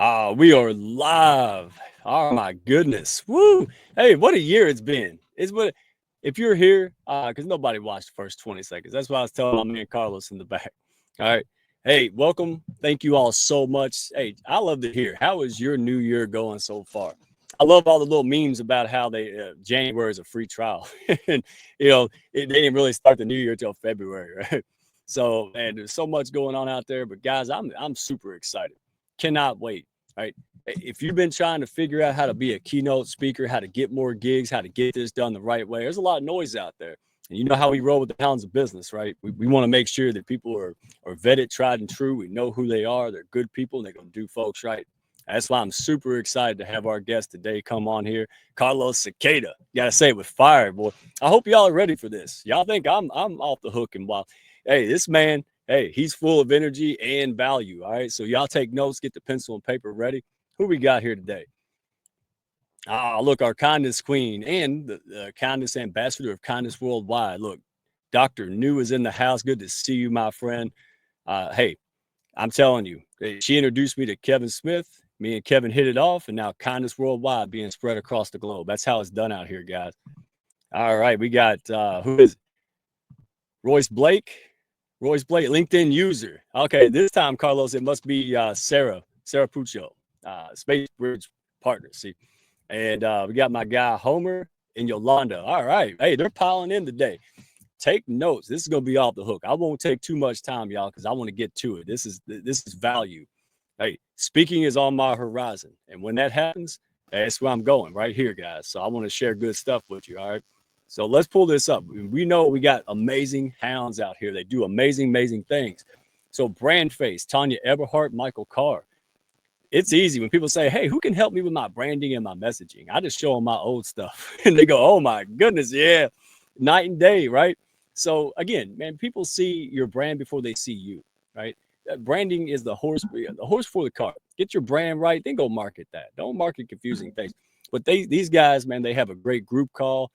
We are live. Oh my goodness. Woo. Hey, what a year it's been. If you're here, because nobody watched the first 20 seconds. That's why I was telling my man Carlos in the back. All right. Hey, welcome. Thank you all so much. Hey, I love to hear. How is your new year going so far? I love all the little memes about how January is a free trial. And they didn't really start the new year till February, right? So, man, there's so much going on out there. But guys, I'm super excited. Cannot wait. Right. If you've been trying to figure out how to be a keynote speaker, how to get more gigs, how to get this done the right way, there's a lot of noise out there. And you know how we roll with the Hounds of business, right? We want to make sure that people are vetted, tried and true. We know who they are. They're good people and they're going to do folks right. That's why I'm super excited to have our guest today come on here, Carlos Siqueira. You got to say it with fire, boy. I hope y'all are ready for this. Y'all think I'm off the hook and wild. Hey, this man, hey, he's full of energy and value. All right. So y'all take notes, get the pencil and paper ready. Who we got here today? Look, our kindness queen and the kindness ambassador of kindness worldwide. Look, Dr. New is in the house. Good to see you, my friend. Hey, I'm telling you, she introduced me to Kevin Smith. Me and Kevin hit it off, and now kindness worldwide being spread across the globe. That's how it's done out here, guys. All right, we got who is it? Royce Blake, LinkedIn user. Okay, this time, Carlos, it must be Sarah Puccio, Space Bridge Partners. See, and we got my guy Homer and Yolanda. All right, hey, they're piling in today. Take notes. This is gonna be off the hook. I won't take too much time, y'all, because I want to get to it. This is value. Hey, speaking is on my horizon, and when that happens, that's where I'm going right here, guys. So I want to share good stuff with you. All right. So let's pull this up. We know we got amazing hounds out here. They do amazing things. So brand face, Tanya Eberhardt, Michael Carr. It's easy when people say, hey, who can help me with my branding and my messaging? I just show them my old stuff and they go, oh my goodness. Yeah. Night and day. Right. So again, man, people see your brand before they see you. Right. Branding is the horse for the cart. Get your brand right, then go market that. Don't market confusing things. But these guys, man, they have a great group call.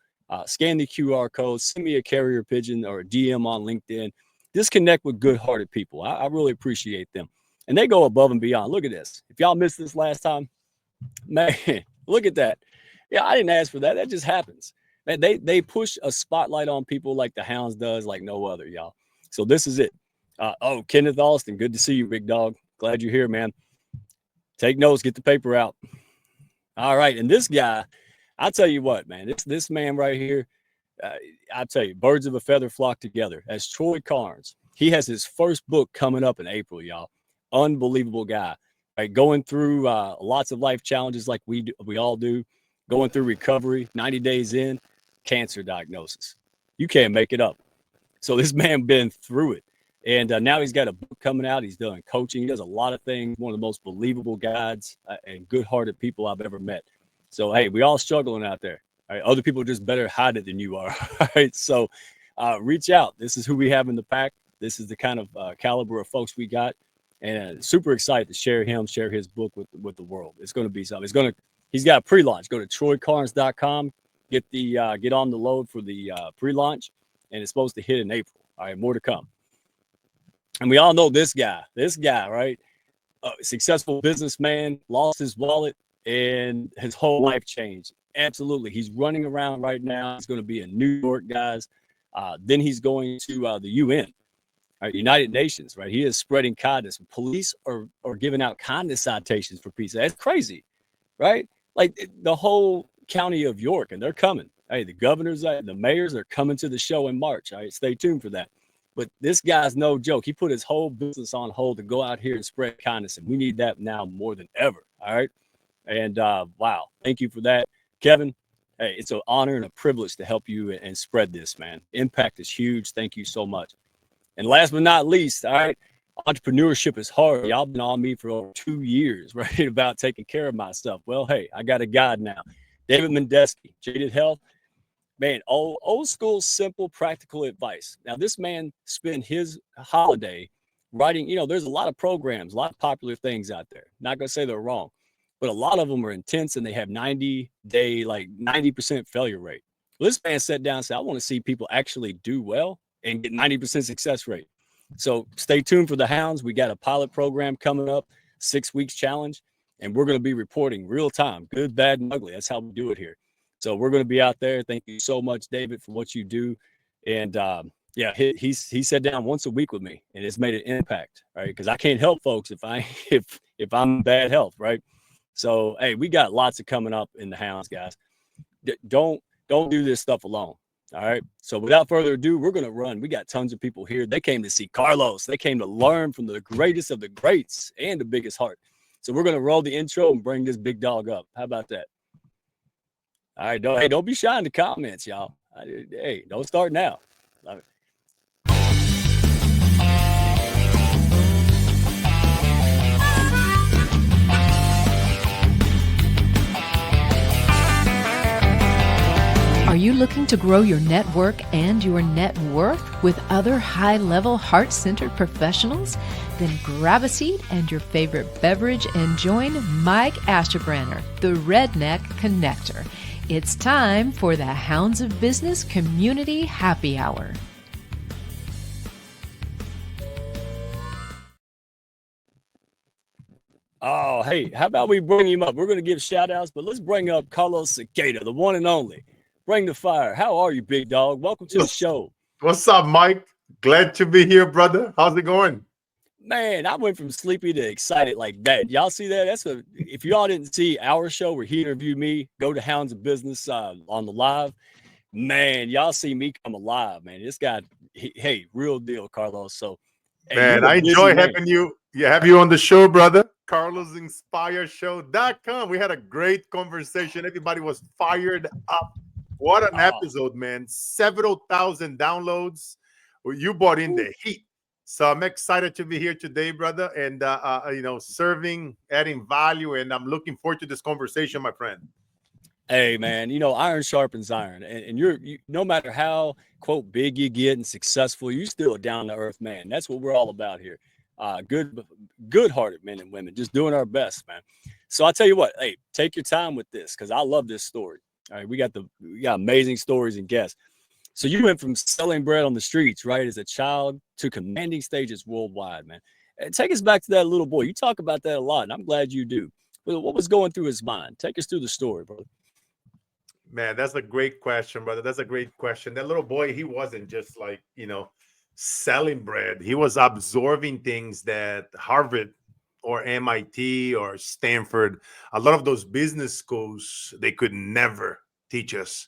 Scan the QR code, send me a carrier pigeon or a DM on LinkedIn. Just connect with good-hearted people. I really appreciate them. And they go above and beyond. Look at this. If y'all missed this last time, man, look at that. Yeah, I didn't ask for that. That just happens. Man, they push a spotlight on people like the Hounds does, like no other, y'all. So this is it. Kenneth Alston, good to see you, big dog. Glad you're here, man. Take notes, get the paper out. All right, and this guy, I'll tell you what, man, this man right here, I'll tell you, birds of a feather flock together. That's Troy Carnes. He has his first book coming up in April, y'all. Unbelievable guy. Right, going through lots of life challenges like we all do, going through recovery, 90 days in, cancer diagnosis. You can't make it up. So this man been through it. And now he's got a book coming out. He's doing coaching. He does a lot of things. One of the most believable guides and good-hearted people I've ever met. So, hey, we all struggling out there. Right? Other people just better hide it than you are. All right. So reach out. This is who we have in the pack. This is the kind of caliber of folks we got. And super excited to share his book with the world. It's going to be something. He's got a pre-launch. Go to troycarnes.com. Get on the load for the pre-launch. And it's supposed to hit in April. All right. More to come. And we all know this guy, right? Successful businessman, lost his wallet, and his whole life changed. Absolutely. He's running around right now. He's going to be in New York, guys. Then he's going to the UN, right? United Nations, right? He is spreading kindness. Police are giving out kindness citations for peace. That's crazy, right? Like the whole county of York, and they're coming. Hey, the governors, the mayors are coming to the show in March. All right, stay tuned for that. But this guy's no joke. He put his whole business on hold to go out here and spread kindness. And we need that now more than ever. All right. And wow. Thank you for that, Kevin. Hey, it's an honor and a privilege to help you and spread this, man. Impact is huge. Thank you so much. And last but not least, all right, entrepreneurship is hard. Y'all been on me for over 2 years, right, about taking care of myself. Well, hey, I got a guide now. David Mendesky, Jaded Health. Man, old school, simple, practical advice. Now, this man spent his holiday writing, there's a lot of programs, a lot of popular things out there. Not going to say they're wrong, but a lot of them are intense and they have 90-day, like 90% failure rate. Well, this man sat down and said, I want to see people actually do well and get 90% success rate. So stay tuned for the Hounds. We got a pilot program coming up, 6 weeks challenge. and we're going to be reporting real time, good, bad, and ugly. That's how we do it here. So we're going to be out there. Thank you so much, David, for what you do. And yeah, he sat down once a week with me, and it's made an impact, right? Because I can't help folks if I if I'm in bad health, right? So hey, we got lots of coming up in the Hounds, guys. Don't do this stuff alone. All right. So without further ado, we're gonna run. We got tons of people here. They came to see Carlos. They came to learn from the greatest of the greats and the biggest heart. So we're gonna roll the intro and bring this big dog up. How about that? All right. Don't be shy in the comments, y'all. Hey, don't start now. Are you looking to grow your network and your net worth with other high-level, heart-centered professionals? Then grab a seat and your favorite beverage and join Mike Ashterbranner, the Redneck Connector. It's time for the Hounds of Business Community Happy Hour. Oh, hey, how about we bring him up? We're going to give shout outs, but let's bring up Carlos Siqueira, the one and only. Bring the fire. How are you, big dog? Welcome to the show. What's up, Mike? Glad to be here, brother. How's it going? Man, I went from sleepy to excited like that. Y'all see that? If y'all didn't see our show where he interviewed me, go to Hounds of Business on the live. Man, y'all see me come alive, man. This guy, hey, real deal, Carlos. So, man, I enjoy having you. Yeah, have you on the show, brother. CarlosInspireShow.com. We had a great conversation. Everybody was fired up. What an episode, man. Several thousand downloads. Well, you brought in the heat. So I'm excited to be here today, brother, and serving, adding value, and I'm looking forward to this conversation, my friend. Hey, man, iron sharpens iron, and you no matter how quote big you get and successful, you still a down to earth man. That's what we're all about here. Good-hearted men and women, just doing our best, man. So I tell you what, hey, take your time with this because I love this story. All right, we got amazing stories and guests. So you went from selling bread on the streets, right, as a child to commanding stages worldwide, man. And take us back to that little boy. You talk about that a lot, and I'm glad you do. What was going through his mind? Take us through the story, brother. Man, that's a great question, brother. That's a great question. That little boy, he wasn't just like, selling bread. He was absorbing things that Harvard or MIT or Stanford, a lot of those business schools, they could never teach us.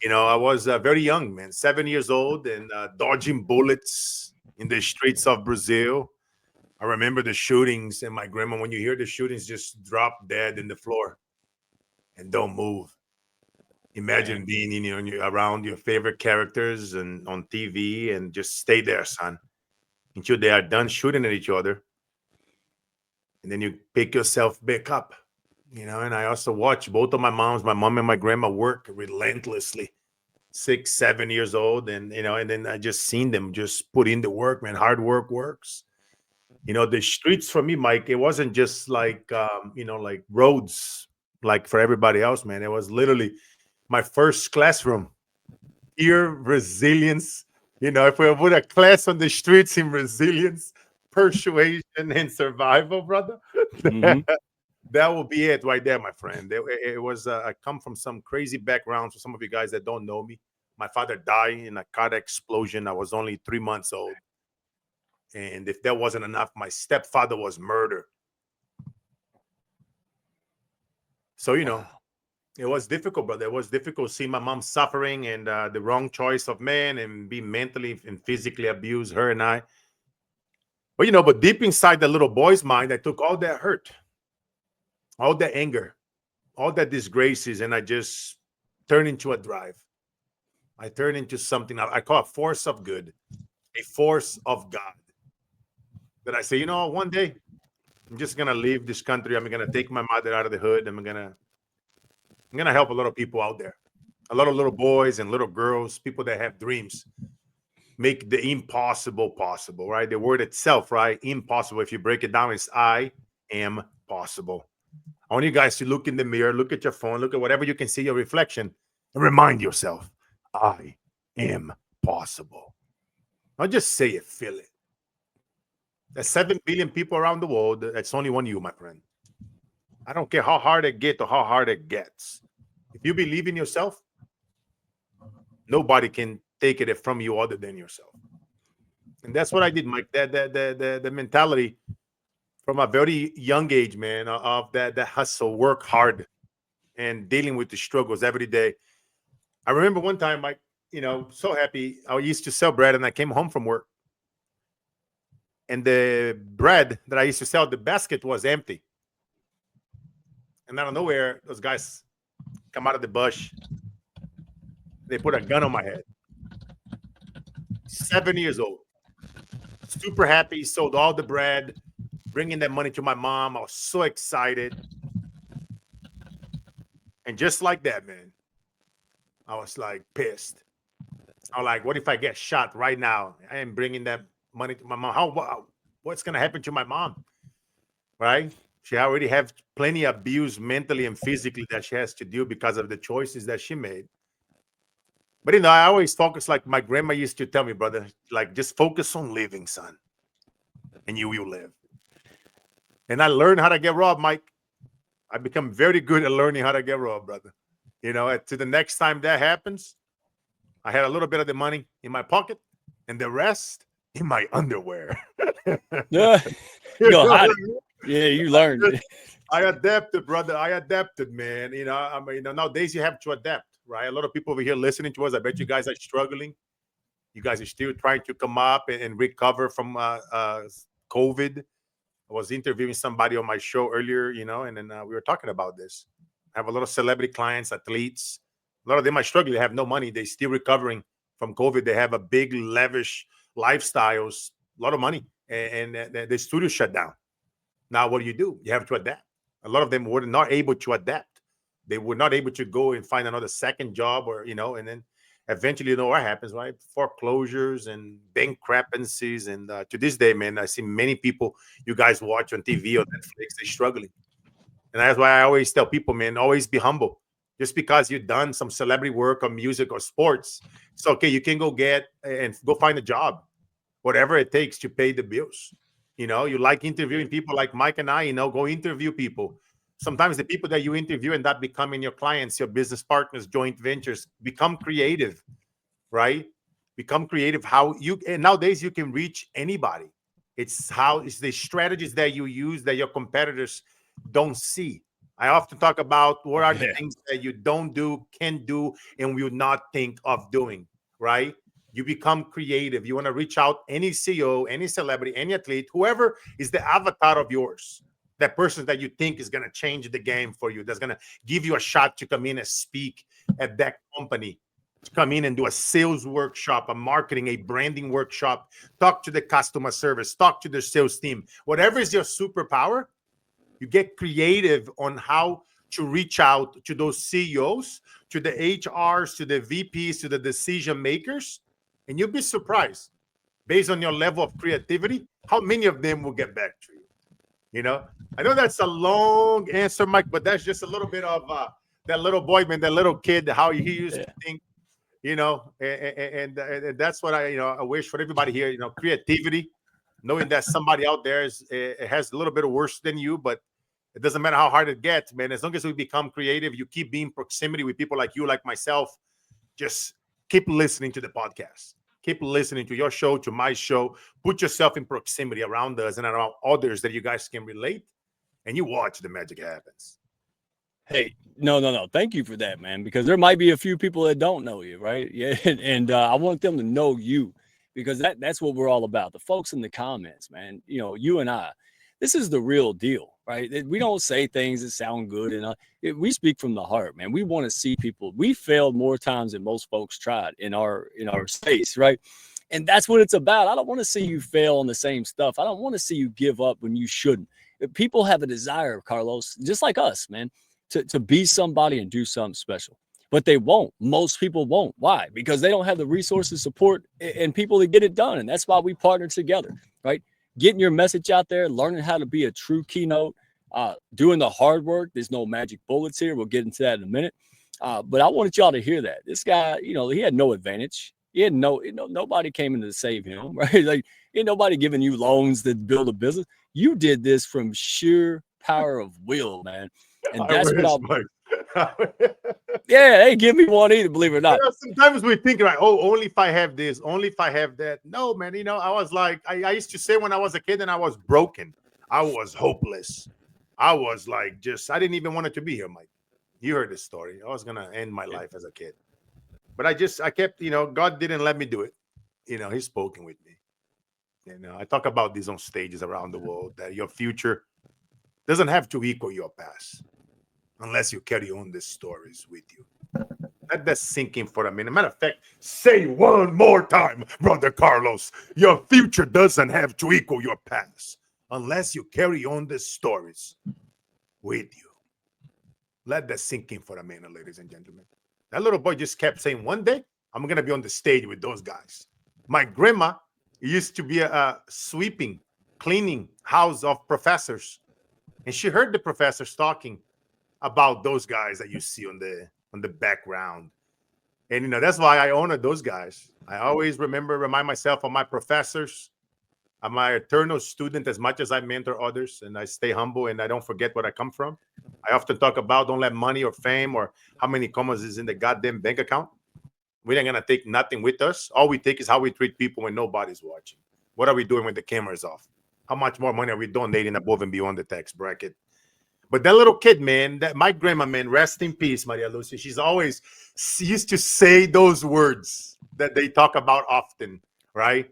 I was very young, man, 7 years old, and dodging bullets in the streets of Brazil. I remember the shootings, and my grandma, when you hear the shootings, just drop dead in the floor and don't move. Imagine being around your favorite characters and on TV and just stay there, son, until they are done shooting at each other. And then you pick yourself back up, and I also watch both of my mom and my grandma work relentlessly, 6, 7 years old. And then I just seen them just put in the work, man. Hard work works. The streets for me, Mike, it wasn't just like, like roads, like for everybody else, man. It was literally my first classroom. Fear, resilience. If we put a class on the streets in resilience, persuasion, and survival, brother, that will be it right there, my friend. It was, I come from some crazy background. For some of you guys that don't know me, my father died in a car explosion. I was only 3 months old. And if that wasn't enough, my stepfather was murdered. So, it was difficult, brother. It was difficult seeing my mom suffering and the wrong choice of man and be mentally and physically abused, her and I. But, but deep inside the little boy's mind, I took all that hurt, all that anger, all that disgraces, and I just turned into a drive. I turned into something I call a force of good, a force of God. That I say, one day I'm just going to leave this country. I'm going to take my mother out of the hood. I'm going to help a lot of people out there, a lot of little boys and little girls, people that have dreams, make the impossible possible, right? The word itself, right? Impossible. If you break it down, it's I am possible. I want you guys to look in the mirror, look at your phone, look at whatever you can see your reflection, and remind yourself, I am possible. Not just say it, feel it. There's 7 billion people around the world. That's only one you, my friend. I don't care how hard it gets or how hard it gets. If you believe in yourself, nobody can take it from you other than yourself. And that's what I did, Mike. The mentality from a very young age, man, of that hustle, work hard, and dealing with the struggles every day. I remember one time, Mike, so happy. I used to sell bread, and I came home from work, and the bread that I used to sell, the basket was empty. And out of nowhere, those guys come out of the bush. They put a gun on my head. 7 years old. Super happy. Sold all the bread, bringing that money to my mom. I was so excited. And just like that, man, I was like pissed. I was like, what if I get shot right now? I am bringing that money to my mom. What's going to happen to my mom? Right? She already have plenty of abuse mentally and physically that she has to do because of the choices that she made. But, I always focus, like my grandma used to tell me, brother, like, just focus on living, son, and you will live. And I learned how to get robbed, Mike. I become very good at learning how to get robbed, brother. To the next time that happens, I had a little bit of the money in my pocket and the rest in my underwear. Yeah. Yeah, you learned. I adapted, brother. I adapted, man. Nowadays you have to adapt, right? A lot of people over here listening to us, I bet you guys are struggling. You guys are still trying to come up and recover from COVID. I was interviewing somebody on my show earlier, and then we were talking about this. I have a lot of celebrity clients, athletes. A lot of them are struggling. They have no money. They're still recovering from COVID. They have a big, lavish lifestyles, a lot of money, and the studio shut down. Now, what do? You have to adapt. A lot of them were not able to adapt. They were not able to go and find another second job and then eventually, what happens, right? Foreclosures and bankruptcies. And to this day, man, I see many people you guys watch on TV or Netflix, they're struggling. And that's why I always tell people, man, always be humble. Just because you've done some celebrity work or music or sports, it's okay. You can go get and go find a job, whatever it takes to pay the bills. You like interviewing people like Mike and I, go interview people. Sometimes the people that you interview end up becoming your clients, your business partners, joint ventures. Become creative, right? Become creative. And nowadays you can reach anybody. It's the strategies that you use that your competitors don't see. I often talk about what are the things that you don't do, can do, and will not think of doing, right? You become creative. You want to reach out any CEO, any celebrity, any athlete, whoever is the avatar of yours. That person that you think is going to change the game for you, that's going to give you a shot to come in and speak at that company, to come in and do a sales workshop, a marketing, a branding workshop, talk to the customer service, talk to the sales team. Whatever is your superpower, you get creative on how to reach out to those CEOs, to the HRs, to the VPs, to the decision makers, and you'll be surprised, based on your level of creativity, how many of them will get back to you. I know that's a long answer, Mike, but that's just a little bit of that little boy, man, that little kid, how he used to think, and that's what I wish for everybody here, creativity, knowing that somebody out there has a little bit of worse than you, but it doesn't matter how hard it gets, man. As long as we become creative, you keep being proximity with people like you, like myself, just keep listening to the podcast. Keep listening to your show, to my show. Put yourself in proximity around us and around others that you guys can relate, and you watch the magic happens. Hey, no. Thank you for that, man, because there might be a few people that don't know you, right? Yeah, and I want them to know you, because that's what we're all about. The folks in the comments, man, you and I, this is the real deal, right? We don't say things that sound good, and we speak from the heart, man. We want to see people. We failed more times than most folks tried in our space, right? And that's what it's about. I don't want to see you fail on the same stuff. I don't want to see you give up when you shouldn't. People have a desire, Carlos, just like us, man, to be somebody and do something special. But they won't. Most people won't. Why? Because they don't have the resources, support, and people to get it done. And that's why we partner together, right? Getting your message out there, learning how to be a true keynote, doing the hard work. There's no magic bullets here. We'll get into that in a minute. But I wanted y'all to hear that. This guy, he had no advantage. He had nobody came in to save him, right? Like, ain't nobody giving you loans to build a business. You did this from sheer power of will, man. And I that's what wish, I'll. Mike. Yeah, they give me one either, believe it or not. Sometimes we think like, oh, only if I have this, only if I have that. No, man. I was like, I used to say when I was a kid and I was broken, I was hopeless. I was like, I didn't even want it to be here, Mike. You heard this story. I was gonna end my life as a kid, but I kept, God didn't let me do it. He's spoken with me. I talk about this on stages around the world that your future doesn't have to equal your past unless you carry on these stories with you. Let that sink in for a minute. Matter of fact, say one more time, Brother Carlos. Your future doesn't have to equal your past unless you carry on the stories with you. Let that sink in for a minute, ladies and gentlemen. That little boy just kept saying, one day, I'm going to be on the stage with those guys. My grandma used to be a sweeping, cleaning house of professors. And she heard the professors talking about those guys that you see on the background. And that's why I honor those guys. I always remind myself of my professors. I'm my eternal student as much as I mentor others, and I stay humble and I don't forget where I come from. I often talk about don't let money or fame or how many commas is in the goddamn bank account. We ain't gonna take nothing with us. All we take is how we treat people when nobody's watching. What are we doing when the camera's off? How much more money are we donating above and beyond the tax bracket? But that little kid, man, that my grandma, man, rest in peace, Maria Lucia. She used to say those words that they talk about often, right?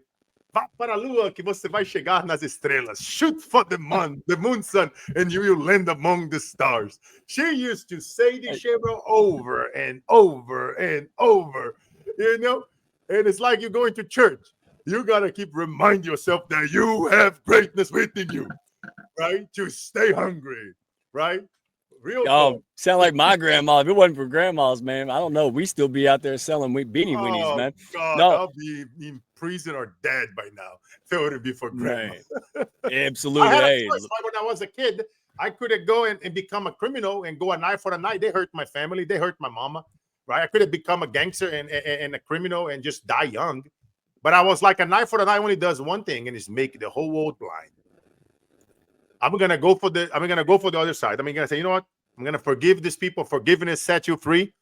Vá para a lua que você vai chegar nas estrelas. Shoot for the moon, sun, and you will land among the stars. She used to say this shit, bro, over and over and over, And it's like you're going to church. You got to keep reminding yourself that you have greatness within you, right? To stay hungry. Right? Real talk. Sound like my grandma. If it wasn't for grandmas, man, I don't know. We still be out there selling beanie weenies, man. God, no. I'll be in prison or dead by now if it wouldn't be for grandma. Absolutely. I had a choice. When I was a kid, I could go and become a criminal and go a night for a night. They hurt my family. They hurt my mama. Right? I could have become a gangster and a criminal and just die young. But I was like, a night for the night only does one thing, and it's make the whole world blind. I'm gonna go for the other side. I'm gonna say, you know what? I'm gonna forgive these people. Forgiveness set you free.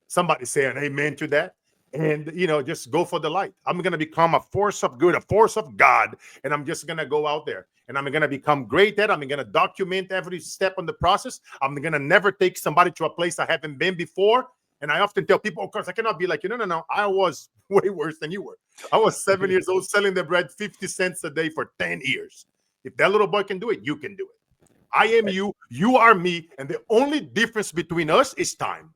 Somebody say an amen to that. And just go for the light. I'm gonna become a force of good, a force of God, and I'm just gonna go out there and I'm gonna become great at. I'm gonna document every step on the process. I'm gonna never take somebody to a place I haven't been before. And I often tell people, of course, I cannot be like, no. I was way worse than you were. I was 7 years old selling the bread 50 cents a day for 10 years. If that little boy can do it, you can do it. I am you, you are me, and the only difference between us is time.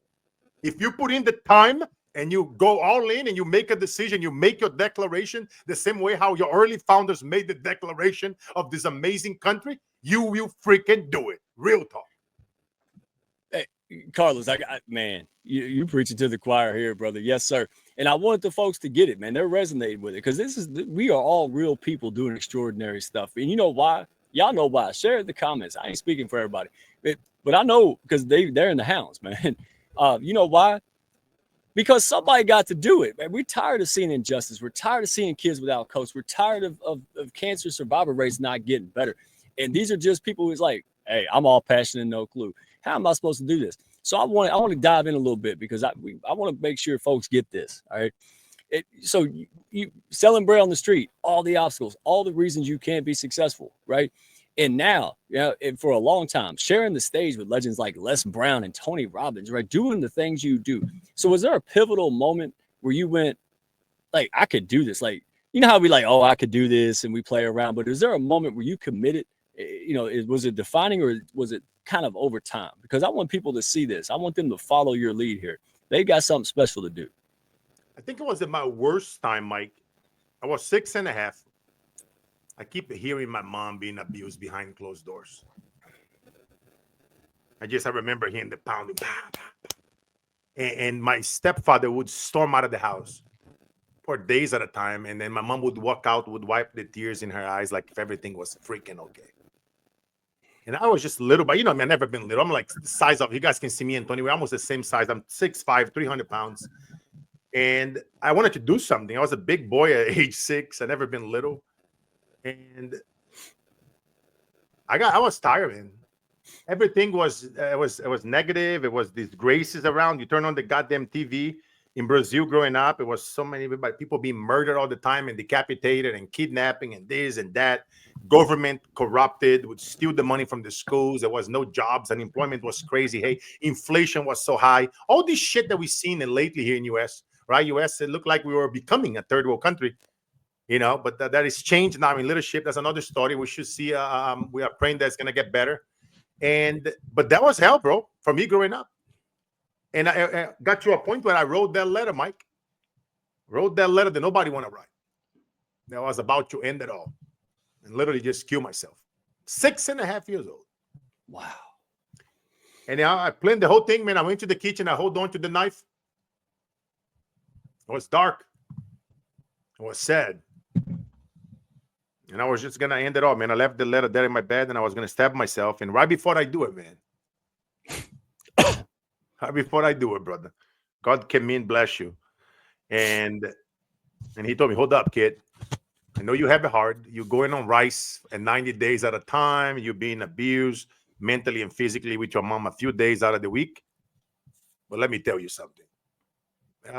If you put in the time and you go all in and you make a decision, you make your declaration the same way how your early founders made the declaration of this amazing country, you will freaking do it. Real talk. Hey, Carlos, man, you preaching to the choir here, brother. Yes, sir. And I want the folks to get it, man. They're resonating with it because we are all real people doing extraordinary stuff. And you know why? Y'all know why. Share in the comments. I ain't speaking for everybody, but I know because they're in the Hounds, man. You know why? Because somebody got to do it, man. We're tired of seeing injustice. We're tired of seeing kids without coach. We're tired of cancer survivor rates not getting better. And these are just people who's like, hey, I'm all passion and no clue. How am I supposed to do this? So I want to dive in a little bit because I want to make sure folks get this. All right. So you selling bread on the street, all the obstacles, all the reasons you can't be successful, right? And now, and for a long time, sharing the stage with legends like Les Brown and Tony Robbins, right? Doing the things you do. So was there a pivotal moment where you went, like, I could do this? Like, you know how we like, oh, I could do this and we play around, but is there a moment where you committed? Was it defining or was it kind of over time? Because I want people to see this. I want them to follow your lead here. They got something special to do. I think it was at my worst time, Mike. I was 6.5. I keep hearing my mom being abused behind closed doors. I remember hearing the pounding. And my stepfather would storm out of the house for days at a time. And then my mom would walk out, would wipe the tears in her eyes like if everything was freaking okay. And I was just little, but I've never been little. I'm like the size of, you guys can see me and Tony. We're almost the same size. I'm 6'5", 300 pounds. And I wanted to do something. I was a big boy at age 6. I'd never been little. And I was tired, man. Everything was it was negative. It was disgraces around. You turn on the goddamn TV in Brazil growing up. It was so many people being murdered all the time and decapitated and kidnapping and this and that. Government corrupted, would steal the money from the schools. There was no jobs. Unemployment was crazy. Hey, inflation was so high. All this shit that we've seen lately here in US, right? US, it looked like we were becoming a third world country. You know, but that is changed now in leadership. That's another story. We should see. We are praying that's going to get better. But that was hell, bro, for me growing up. And I got to a point where I wrote that letter, Mike. Wrote that letter that nobody want to write. That was about to end it all. And literally just kill myself. 6.5 years old. Wow. And I planned the whole thing, man. I went to the kitchen. I hold on to the knife. It was dark. It was sad. And I was just going to end it all, man. I left the letter there in my bed, and I was going to stab myself. And right before I do it, man. Right before I do it, brother. God came in, bless you. And he told me, hold up, kid. I know you have it hard. You're going on rice and 90 days at a time. You're being abused mentally and physically with your mom a few days out of the week. But let me tell you something.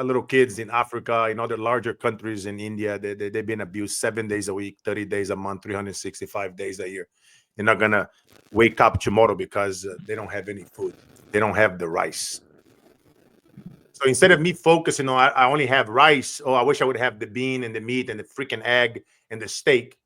Little kids in Africa, in other larger countries in India, they've been abused 7 days a week, 30 days a month, 365 days a year. They're not going to wake up tomorrow because they don't have any food. They don't have the rice. So instead of me focusing on, I only have rice, I wish I would have the bean and the meat and the freaking egg and the steak.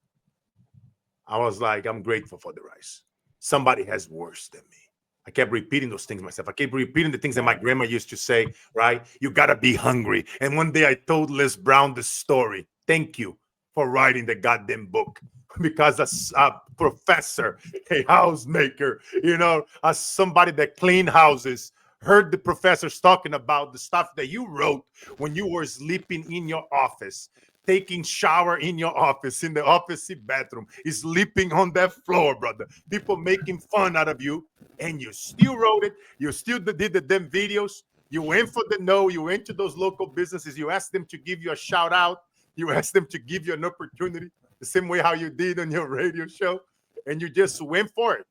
I was like, I'm grateful for the rice. Somebody has worse than me. I kept repeating those things myself. I kept repeating the things that my grandma used to say, right? You got to be hungry. And one day I told Liz Brown the story. Thank you for writing the goddamn book. Because a professor, a housemaker, you know, as somebody that cleaned houses, heard the professors talking about the stuff that you wrote when you were sleeping in your office, taking shower in your office, in the office bathroom, sleeping on that floor, brother. People making fun out of you. And you still wrote it. You still did the damn videos. You went for the no. You went to those local businesses. You asked them to give you a shout out. You asked them to give you an opportunity, the same way how you did on your radio show. And you just went for it.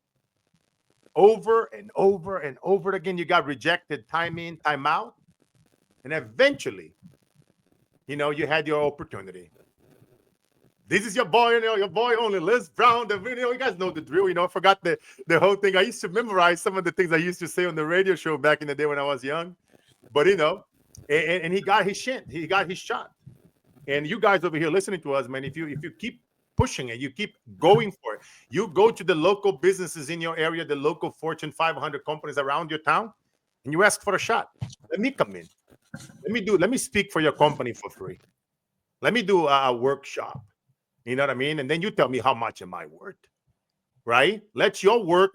Over and over and over again. You got rejected time in, time out. And eventually, you know, you had your opportunity. This is your boy, you know, your boy only, Liz Brown. The video, you guys know the drill. You know, I forgot the whole thing. I used to memorize some of the things I used to say on the radio show back in the day when I was young. But you know, and he got his shit. He got his shot. And you guys over here listening to us, man, if you keep pushing it, you keep going for it. You go to the local businesses in your area, the local Fortune 500 companies around your town, and you ask for a shot. Let me come in. Let me speak for your company for free. Let me do a workshop. You know what I mean? And then you tell me how much am I worth, right? Let your work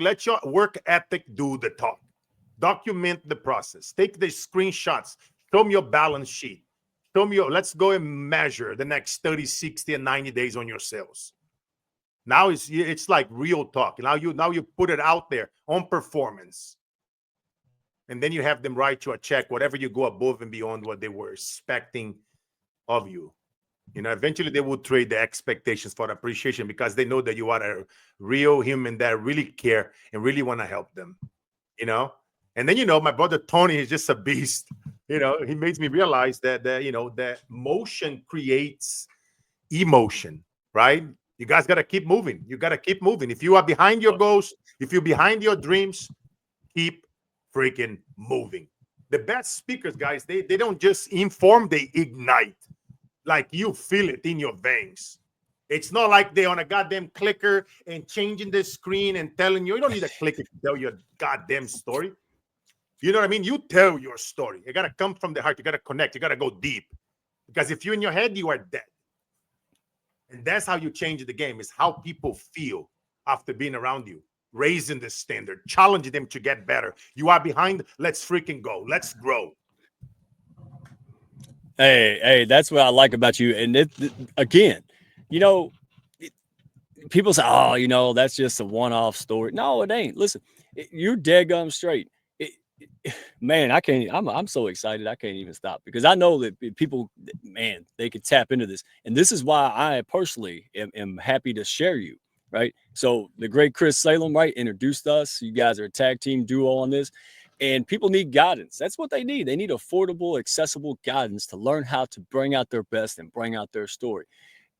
ethic do the talk. Document the process. Take the screenshots. Show me your balance sheet. Show me let's go and measure the next 30, 60, and 90 days on your sales. Now it's like real talk. Now you put it out there on performance. And then you have them write you a check, whatever you go above and beyond what they were expecting of you. You know, eventually they will trade the expectations for appreciation because they know that you are a real human that really care and really want to help them, you know? And then, you know, my brother Tony is just a beast. You know, he makes me realize that motion creates emotion, right? You guys got to keep moving. You got to keep moving. If you are behind your goals, if you're behind your dreams, keep freaking moving. The best speakers, guys, they don't just inform, they ignite. Like you feel it in your veins. It's not like they're on a goddamn clicker and changing the screen and telling you. You don't need a clicker to tell your goddamn story. You know what I mean? You tell your story. You got to come from the heart. You got to connect. You got to go deep. Because if you're in your head, you are dead. And that's how you change the game, is how people feel after being around you. Raising the standard, challenging them to get better. You are behind. Let's freaking go. Let's grow. Hey, that's what I like about you. And again, you know, people say, oh, you know, that's just a one-off story. No, it ain't. Listen, you're dead gum straight. Man, I can't. I'm so excited. I can't even stop because I know that people, man, they could tap into this. And this is why I personally am happy to share you right? So the great Chris Salem, right, introduced us. You guys are a tag team duo on this. And people need guidance. That's what they need. They need affordable, accessible guidance to learn how to bring out their best and bring out their story.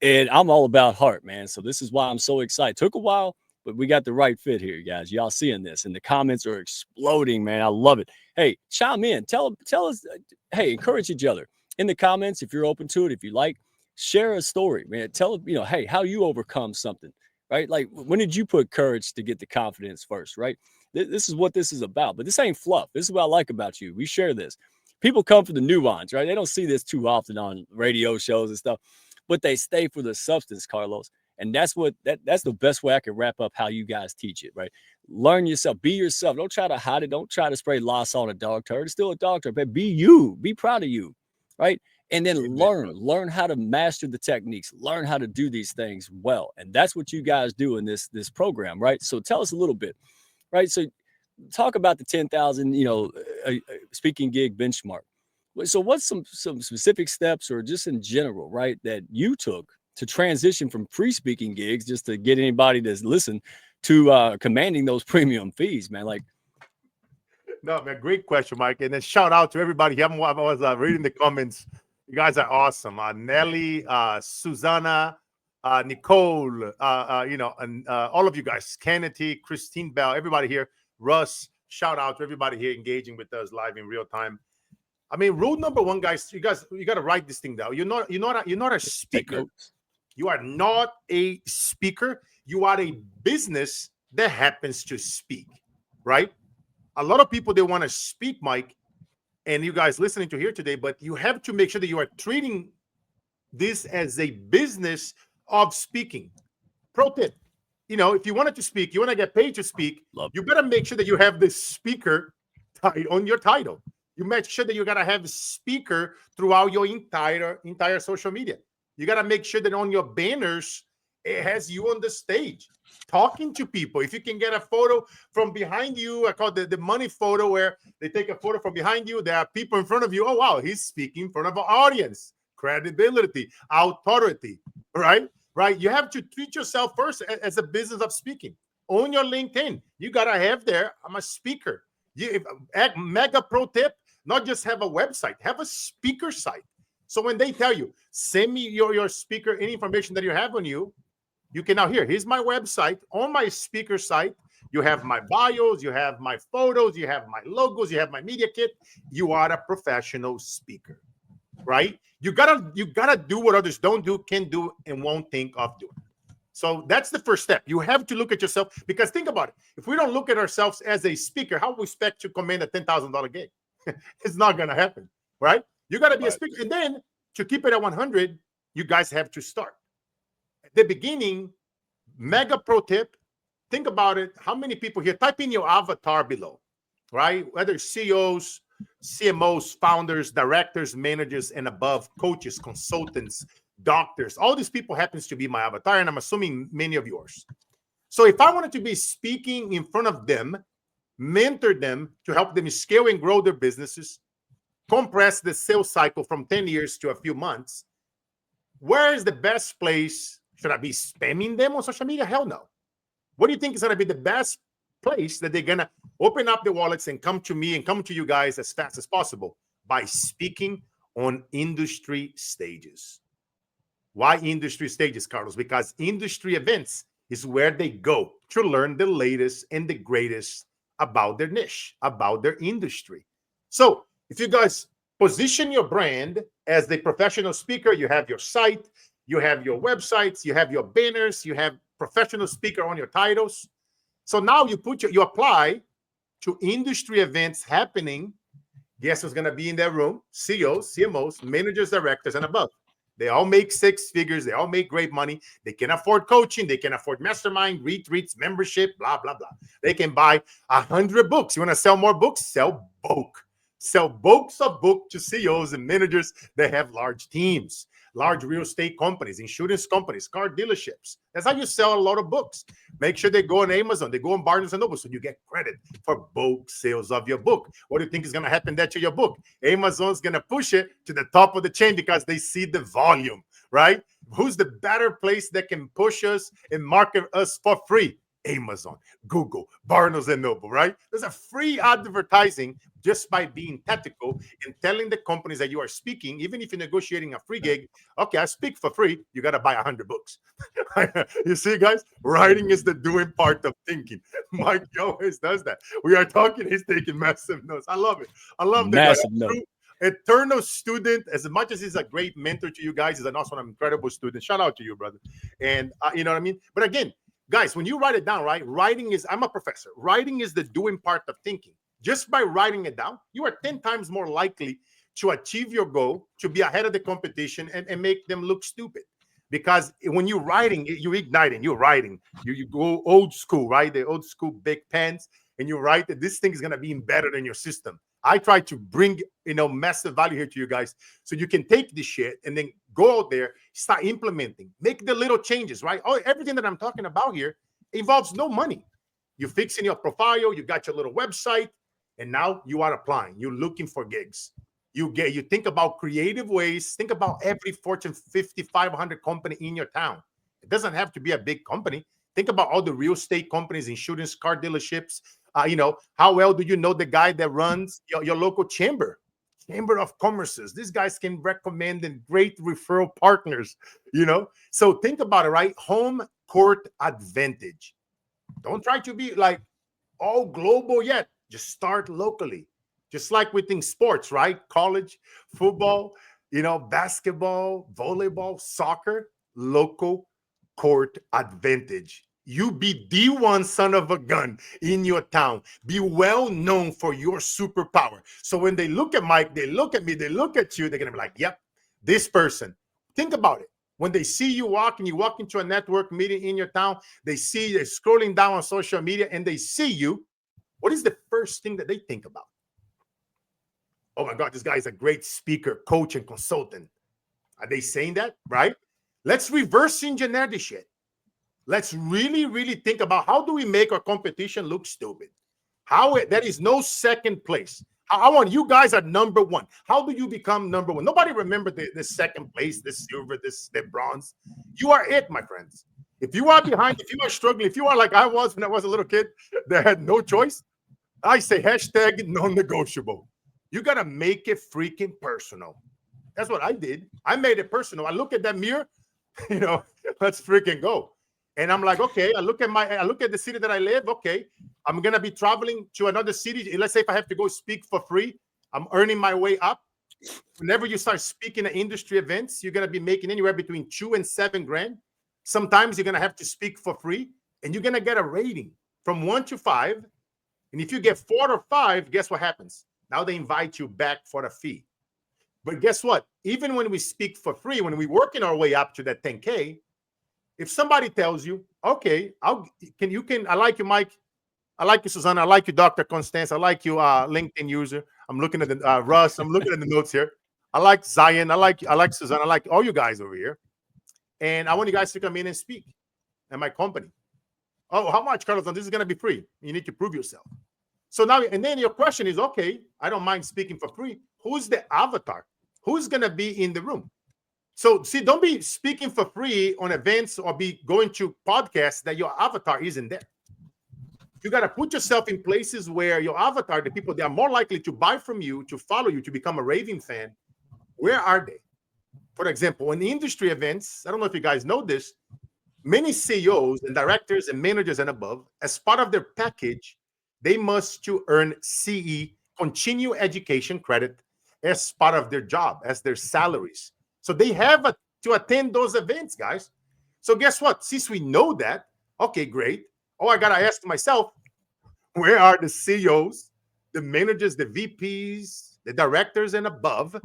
And I'm all about heart, man. So this is why I'm so excited. Took a while, but we got the right fit here, guys. Y'all seeing this, and the comments are exploding, man. I love it. Hey, chime in. Tell us. Hey, encourage each other in the comments if you're open to it. If you like, share a story, man. Tell hey, how you overcome something, right? Like, when did you put courage to get the confidence first, right? This is what this is about. But this ain't fluff. This is what I like about you. We share this. People come for the nuance, right? They don't see this too often on radio shows and stuff, but they stay for the substance, Carlos. And that's the best way I can wrap up how you guys teach it, right? Learn yourself, be yourself. Don't try to hide it. Don't try to spray loss on a dog turd. It's still a dog turd, but be you. Be proud of you, right? And then learn how to master the techniques, learn how to do these things well. And that's what you guys do in this program, right? So tell us a little bit, right? So talk about the 10,000, speaking gig benchmark. So what's some specific steps, or just in general, right, that you took to transition from pre-speaking gigs, just to get anybody to listen, to commanding those premium fees, man? Like, no, man, great question, Mike. And then shout out to everybody. I was reading the comments. You guys are awesome. Nelly, Susanna, Nicole, and all of you guys, Kennedy, Christine Bell, everybody here, Russ. Shout out to everybody here engaging with us live in real time. I mean, rule number one, guys, you got to write this thing down. You're not a speaker. You are not a speaker. You are a business that happens to speak, right? A lot of people, they want to speak, Mike, and you guys listening to here today, but you have to make sure that you are treating this as a business of speaking. Pro tip, if you wanted to speak, you want to get paid to speak, you better make sure that you have the speaker on your title. You make sure that you got to have a speaker throughout your entire social media. You got to make sure that on your banners, it has you on the stage talking to people. If you can get a photo from behind you, I call it the money photo, where they take a photo from behind you. There are people in front of you. Oh, wow, he's speaking in front of an audience. Credibility, authority, right? Right. You have to treat yourself first as a business of speaking. On your LinkedIn, you got to have there, I'm a speaker. Mega pro tip, not just have a website, have a speaker site. So when they tell you, send me your speaker, any information that you have on you, you can now here's my website. On my speaker site, you have my bios, you have my photos, you have my logos, you have my media kit. You are a professional speaker, right? You gotta do what others don't do, can do, and won't think of doing. So that's the first step. You have to look at yourself, because think about it. If we don't look at ourselves as a speaker, how we expect to command a $10,000 gig? It's not going to happen, right? You got to be a speaker. And then to keep it at 100, you guys have to start. At the beginning, mega pro tip, think about it. How many people here? Type in your avatar below, right? Whether CEOs, CMOs, founders, directors, managers, and above, coaches, consultants, doctors, all these people happens to be my avatar, and I'm assuming many of yours. So if I wanted to be speaking in front of them, mentor them to help them scale and grow their businesses, compress the sales cycle from 10 years to a few months, where is the best place? Should I be spamming them on social media? Hell no. What do you think is going to be the best place that they're going to open up the wallets and come to me and come to you guys as fast as possible? By speaking on industry stages. Why industry stages, Carlos? Because industry events is where they go to learn the latest and the greatest about their niche, about their industry. So if you guys position your brand as the professional speaker, you have your site, you have your websites, you have your banners, you have professional speaker on your titles. So now you apply to industry events happening. Guess who's going to be in that room? CEOs, CMOs, managers, directors, and above. They all make six figures. They all make great money. They can afford coaching. They can afford mastermind, retreats, membership, blah, blah, blah. They can buy 100 books. You want to sell more books? Sell bulk. Sell bulks of books to CEOs and managers that have large teams, large real estate companies, insurance companies, car dealerships. That's how you sell a lot of books. Make sure they go on Amazon. They go on Barnes & Noble, so you get credit for bulk sales of your book. What do you think is going to happen there to your book? Amazon's going to push it to the top of the chain because they see the volume, right? Who's the better place that can push us and market us for free? Amazon, Google, Barnes and Noble, right? There's a free advertising just by being tactical and telling the companies that you are speaking, even if you're negotiating a free gig. Okay, I speak for free. You got to buy 100 books. You see, guys, writing is the doing part of thinking. Mike always does that. We are talking, he's taking massive notes. I love it. I love the guy. Massive note. Eternal student. As much as he's a great mentor to you guys, he's also an incredible student. Shout out to you, brother. And you know what I mean? But again, guys, when you write it down, right? Writing is, I'm a professor. Writing is the doing part of thinking. Just by writing it down, you are 10 times more likely to achieve your goal, to be ahead of the competition and make them look stupid. Because when you're writing, you're igniting, you're writing. You go old school, right? The old school big pens, and you write that this thing is going to be embedded in your system. I try to bring, massive value here to you guys so you can take this shit and then go out there, start implementing, make the little changes, right? Everything that I'm talking about here involves no money. You're fixing your profile, you got your little website, and now you are applying. You're looking for gigs. You think about creative ways. Think about every Fortune 50, 500 company in your town. It doesn't have to be a big company. Think about all the real estate companies, insurance, car dealerships. How well do you know the guy that runs your local chamber of commerces? These guys can recommend and great referral partners, So think about it, right? Home court advantage. Don't try to be like all global yet. Just start locally. Just like within sports, right? College, football, basketball, volleyball, soccer, local court advantage. You be the one son of a gun in your town. Be well known for your superpower. So when they look at Mike, they look at me, they look at you, they're going to be like, yep, this person. Think about it. When they see you walk into a network meeting in your town, they're scrolling down on social media and they see you. What is the first thing that they think about? Oh my God, this guy is a great speaker, coach, and consultant. Are they saying that? Right? Let's reverse engineer this shit. Let's really, really think about how do we make our competition look stupid? There is no second place. I want you guys are number one. How do you become number one? Nobody remember the second place, the silver, the bronze. You are it, my friends. If you are behind, if you are struggling, if you are like I was when I was a little kid that had no choice, I say hashtag non-negotiable. You got to make it freaking personal. That's what I did. I made it personal. I look at that mirror, let's freaking go. And I'm like, okay, I look at the city that I live. Okay, I'm going to be traveling to another city. Let's say if I have to go speak for free, I'm earning my way up. Whenever you start speaking at industry events, you're going to be making anywhere between $2,000 and $7,000. Sometimes you're going to have to speak for free and you're going to get a rating from 1 to 5. And if you get 4 or 5, guess what happens? Now they invite you back for a fee. But guess what? Even when we speak for free, when we working our way up to that 10K, if somebody tells you, okay, I like you, Mike. I like you, Susanna. I like you, Dr. Constance. I like you, LinkedIn user. I'm looking at the Russ. I'm looking at the notes here. I like Zion. I like Susanna. I like all you guys over here. And I want you guys to come in and speak at my company. Oh, how much, Carlos? This is going to be free. You need to prove yourself. So now, and then your question is, okay, I don't mind speaking for free. Who's the avatar? Who's going to be in the room? So see, don't be speaking for free on events or be going to podcasts that your avatar isn't there. You got to put yourself in places where your avatar, the people that are more likely to buy from you, to follow you, to become a raving fan, where are they? For example, in industry events, I don't know if you guys know this, many CEOs and directors and managers and above, as part of their package, they must to earn CE, continue education credit, as part of their job, as their salaries. So they have to attend those events, guys. So guess what? Since we know that, okay, great. Oh, I got to ask myself, where are the CEOs, the managers, the VPs, the directors and above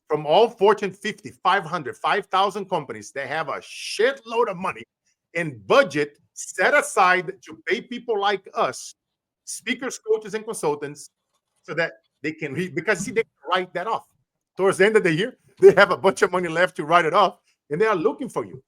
from all Fortune 50, 500, 5,000 companies that have a shitload of money and budget set aside to pay people like us, speakers, coaches, and consultants, so that they can read, because see, they can write that off. Towards the end of the year, they have a bunch of money left to write it off, and they are looking for you.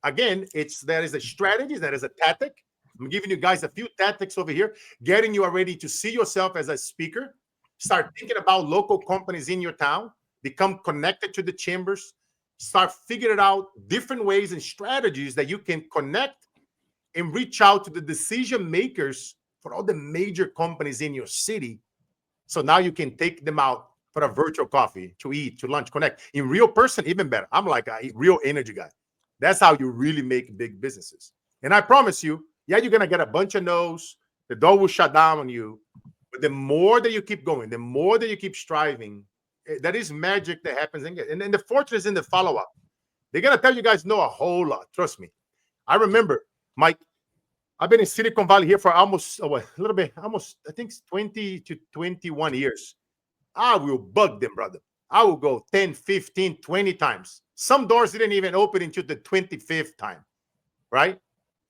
Again, there is a strategy, there is a tactic. I'm giving you guys a few tactics over here, getting you already to see yourself as a speaker. Start thinking about local companies in your town. Become connected to the chambers. start figuring out different ways and strategies that you can connect and reach out to the decision makers for all the major companies in your city. So now you can take them out for a virtual coffee, to eat, to lunch, connect. In real person, even better. I'm like a real energy guy. That's how you really make big businesses. And I promise you, yeah, you're going to get a bunch of no's. The door will shut down on you. But the more that you keep going, the more that you keep striving, that is magic that happens. And then the fortune is in the follow-up. They're going to tell you guys no a whole lot. Trust me. I remember, Mike, I've been in Silicon Valley here for almost a little bit, almost, I think, 20 to 21 years. I will bug them, brother. I will go 10, 15, 20 times. Some doors didn't even open until the 25th time, right?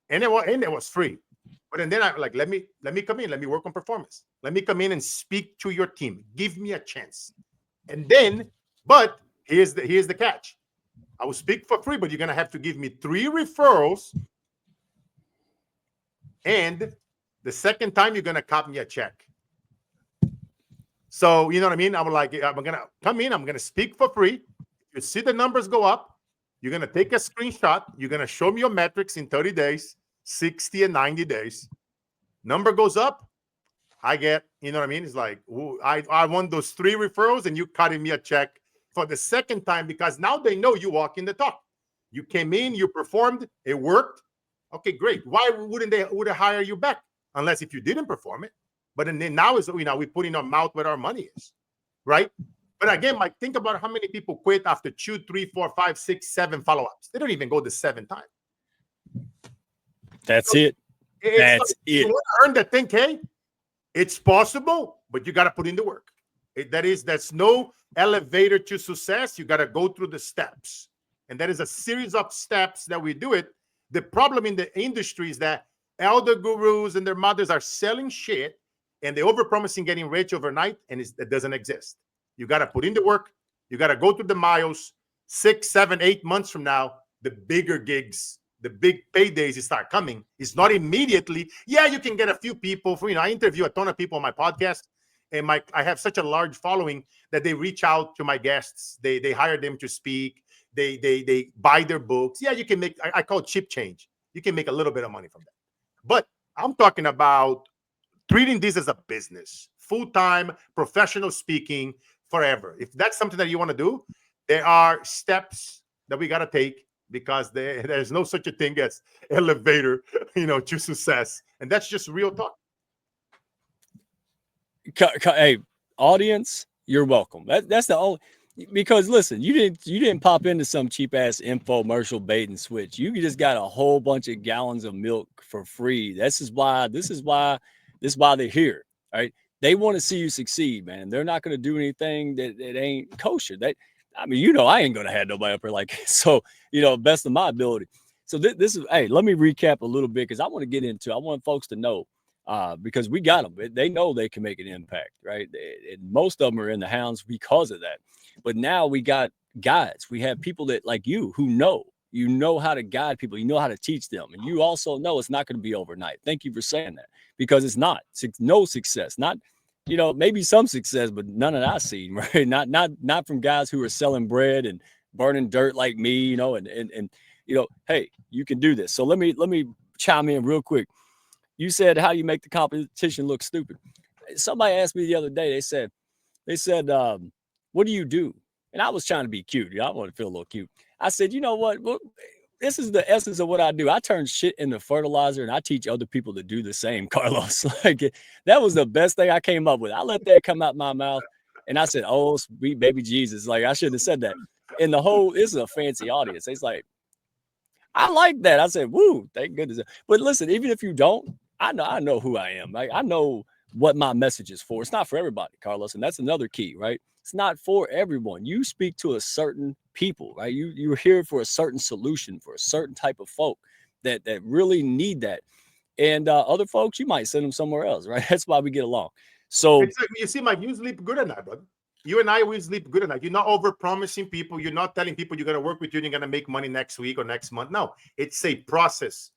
And it was free. But then I'm like, let me come in. Let me work on performance. Let me come in and speak to your team. Give me a chance. And then, but here's the catch. I will speak for free, but you're going to have to give me 3 referrals. And the second time, you're going to cop me a check. So, you know what I mean? I'm like, I'm going to come in. I'm going to speak for free. You see the numbers go up. You're going to take a screenshot. You're going to show me your metrics in 30 days, 60 and 90 days. Number goes up. I get, you know what I mean? It's like, ooh, I want those 3 referrals and you cutting me a check for the second time because now they know you walk in the talk. You came in, you performed, it worked. Okay, great. Why wouldn't they hire you back? Unless if you didn't perform it. But then now is, you know, we're putting our mouth where our money is, right? But again, Mike, think about how many people quit after 2, 3, 4, 5, 6, 7 follow-ups. They don't even go the 7th time. That's so it. That's it. You want to earn that 10K? It's possible, but you got to put in the work. That's no elevator to success. You got to go through the steps. And that is a series of steps that we do it. The problem in the industry is that elder gurus and their mothers are selling shit and they're overpromising getting rich overnight, and it doesn't exist. You got to put in the work. You got to go through the miles. 6, 7, 8 months from now, the bigger gigs, the big paydays start coming. It's not immediately. Yeah, you can get a few people. I interview a ton of people on my podcast, and I have such a large following that they reach out to my guests. They hire them to speak. They buy their books. Yeah, you can make. I call it cheap change. You can make a little bit of money from that. But I'm talking about treating this as a business, full-time, professional speaking, forever. If that's something that you want to do, there are steps that we got to take because there's no such a thing as elevator, to success. And that's just real talk. Hey, audience, you're welcome. That's the only, because listen, you didn't pop into some cheap ass infomercial bait and switch. You just got a whole bunch of gallons of milk for free. This is why they're here. Right? They want to see you succeed, man. They're not going to do anything that ain't kosher. I ain't going to have nobody up here like this. So, best of my ability. So this is, hey, let me recap a little bit because I want to get into, I want folks to know, because we got them. They know they can make an impact, right? And most of them are in the Hounds because of that. But now we got guides. We have people that like you who know how to guide people. You know how to teach them. And you also know it's not going to be overnight. Thank you for saying that, because it's not. No success. Not, maybe some success, but none that I've seen, right? Not from guys who are selling bread and burning dirt like me, and hey, you can do this. So let me chime in real quick. You said, how do you make the competition look stupid? Somebody asked me the other day, they said, what do you do? And I was trying to be cute. I want to feel a little cute. I said, you know what? Well, this is the essence of what I do. I turn shit into fertilizer and I teach other people to do the same, Carlos. Like, that was the best thing I came up with. I let that come out my mouth and I said, oh, sweet baby Jesus. Like, I shouldn't have said that. And this is a fancy audience. It's like, I like that. I said, woo, thank goodness. But listen, even if you don't, I know who I am. Like, I know what my message is for. It's not for everybody, Carlos. And that's another key, right? It's not for everyone. You speak to a certain people, right? You're here for a certain solution, for a certain type of folk that really need that. And other folks, you might send them somewhere else, right? That's why we get along. So it's like, you see, Mike, you sleep good at night, brother. You and I, we sleep good at night. You're not over-promising people. You're not telling people you're going to work with you and you're going to make money next week or next month. No, it's a process.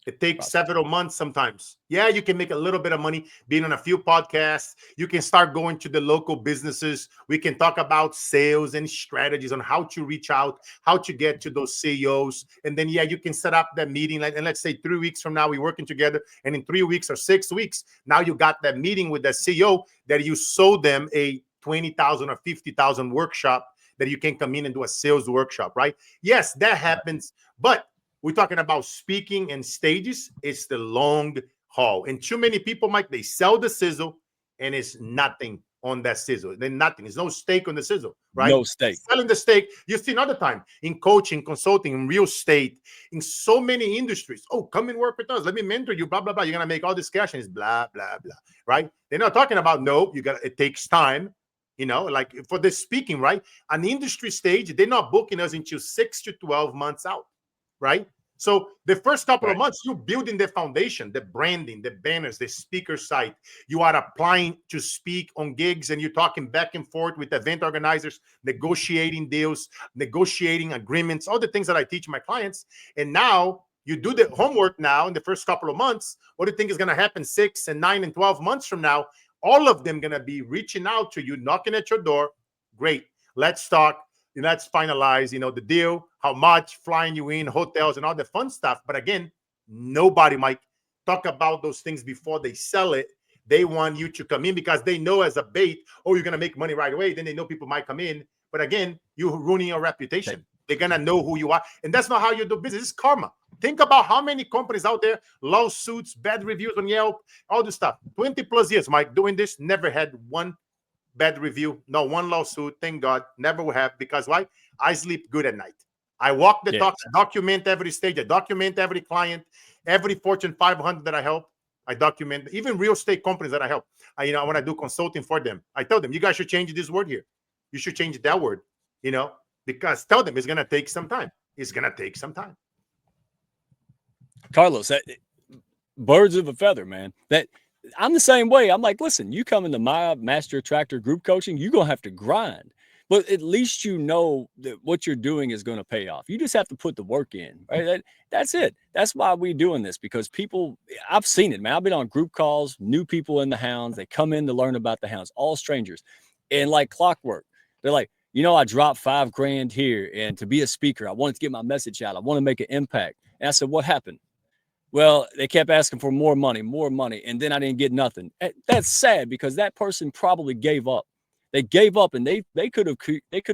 It takes several months sometimes. Yeah, you can make a little bit of money being on a few podcasts. You can start going to the local businesses. We can talk about sales and strategies on how to reach out, how to get to those CEOs. And then, yeah, you can set up that meeting. And let's say 3 weeks from now, we're working together. And in 3 weeks or 6 weeks, now you got that meeting with the CEO that you sold them a 20,000 or 50,000 workshop that you can come in and do a sales workshop, right? Yes, that happens. But we're talking about speaking and stages. It's the long haul. And too many people, Mike, they sell the sizzle and it's nothing on that sizzle. Then nothing. There's no steak on the sizzle, right? No steak. Selling the steak. You see another time in coaching, consulting, in real estate, in so many industries. Oh, come and work with us. Let me mentor you, blah, blah, blah. You're going to make all this cash and it's blah, blah, blah, right? They're not talking about, no, it takes time. You know, like for the speaking, right? On the industry stage, they're not booking us until 6 to 12 months out. Right? So the first couple of months, you're building the foundation, the branding, the banners, the speaker site. You are applying to speak on gigs and you're talking back and forth with event organizers, negotiating deals, negotiating agreements, all the things that I teach my clients. And now you do the homework now in the first couple of months. What do you think is going to happen 6 and 9 and 12 months from now? All of them going to be reaching out to you, knocking at your door. Great. Let's talk. Let's finalize, the deal, how much, flying you in, hotels, and all the fun stuff. But again, nobody might talk about those things before they sell it. They want you to come in because they know as a bait, oh, you're going to make money right away. Then they know people might come in. But again, you're ruining your reputation. They're going to know who you are. And that's not how you do business. It's karma. Think about how many companies out there, lawsuits, bad reviews on Yelp, all this stuff. 20 plus years, Mike, doing this, never had one bad review, no one lawsuit, thank God, never will have, because why? I sleep good at night. I walk the talk, document every stage, I document every client, every Fortune 500 that I help, I document, even real estate companies that I help. When I do consulting for them, I tell them, you guys should change this word here. You should change that word, because tell them it's going to take some time. It's going to take some time. Carlos, birds of a feather, man. I'm the same way. I'm like, listen, you come into my Master Attractor group coaching, you're going to have to grind. But at least you know that what you're doing is going to pay off. You just have to put the work in, right? That's it. That's why we're doing this, because people, I've seen it, man. I've been on group calls, new people in the Hounds. They come in to learn about the Hounds, all strangers. And like clockwork, they're like, I dropped $5,000 here. And to be a speaker, I wanted to get my message out. I want to make an impact. And I said, what happened? Well, they kept asking for more money, and then I didn't get nothing. That's sad, because that person probably gave up. They gave up, and they could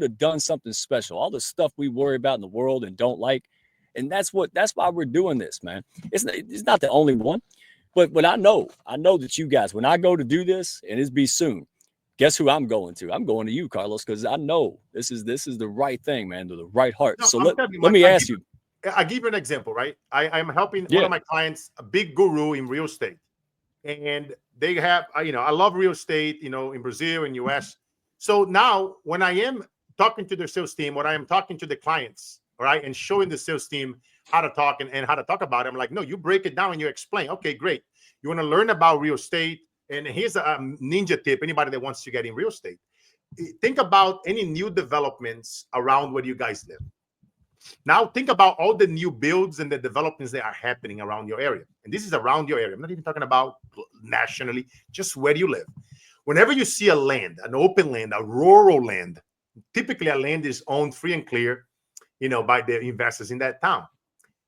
have done something special. All the stuff we worry about in the world and don't like, and that's why we're doing this, man. It's not the only one, but I know that you guys, when I go to do this, and it's be soon, guess who I'm going to? I'm going to you, Carlos, because I know this is the right thing, man, to the right heart. So let me ask you. I'll give you an example, right? I'm helping one of my clients, a big guru in real estate. And they have, I love real estate, in Brazil and US. So now when I am talking to the sales team, or I am talking to the clients, right, and showing the sales team how to talk and how to talk about it, I'm like, no, you break it down and you explain. Okay, great. You want to learn about real estate. And here's a ninja tip. Anybody that wants to get in real estate, think about any new developments around where you guys live. Now think about all the new builds and the developments that are happening around your area. And this is around your area. I'm not even talking about nationally, just where you live. Whenever you see a land, an open land, a rural land, typically a land is owned free and clear, by the investors in that town.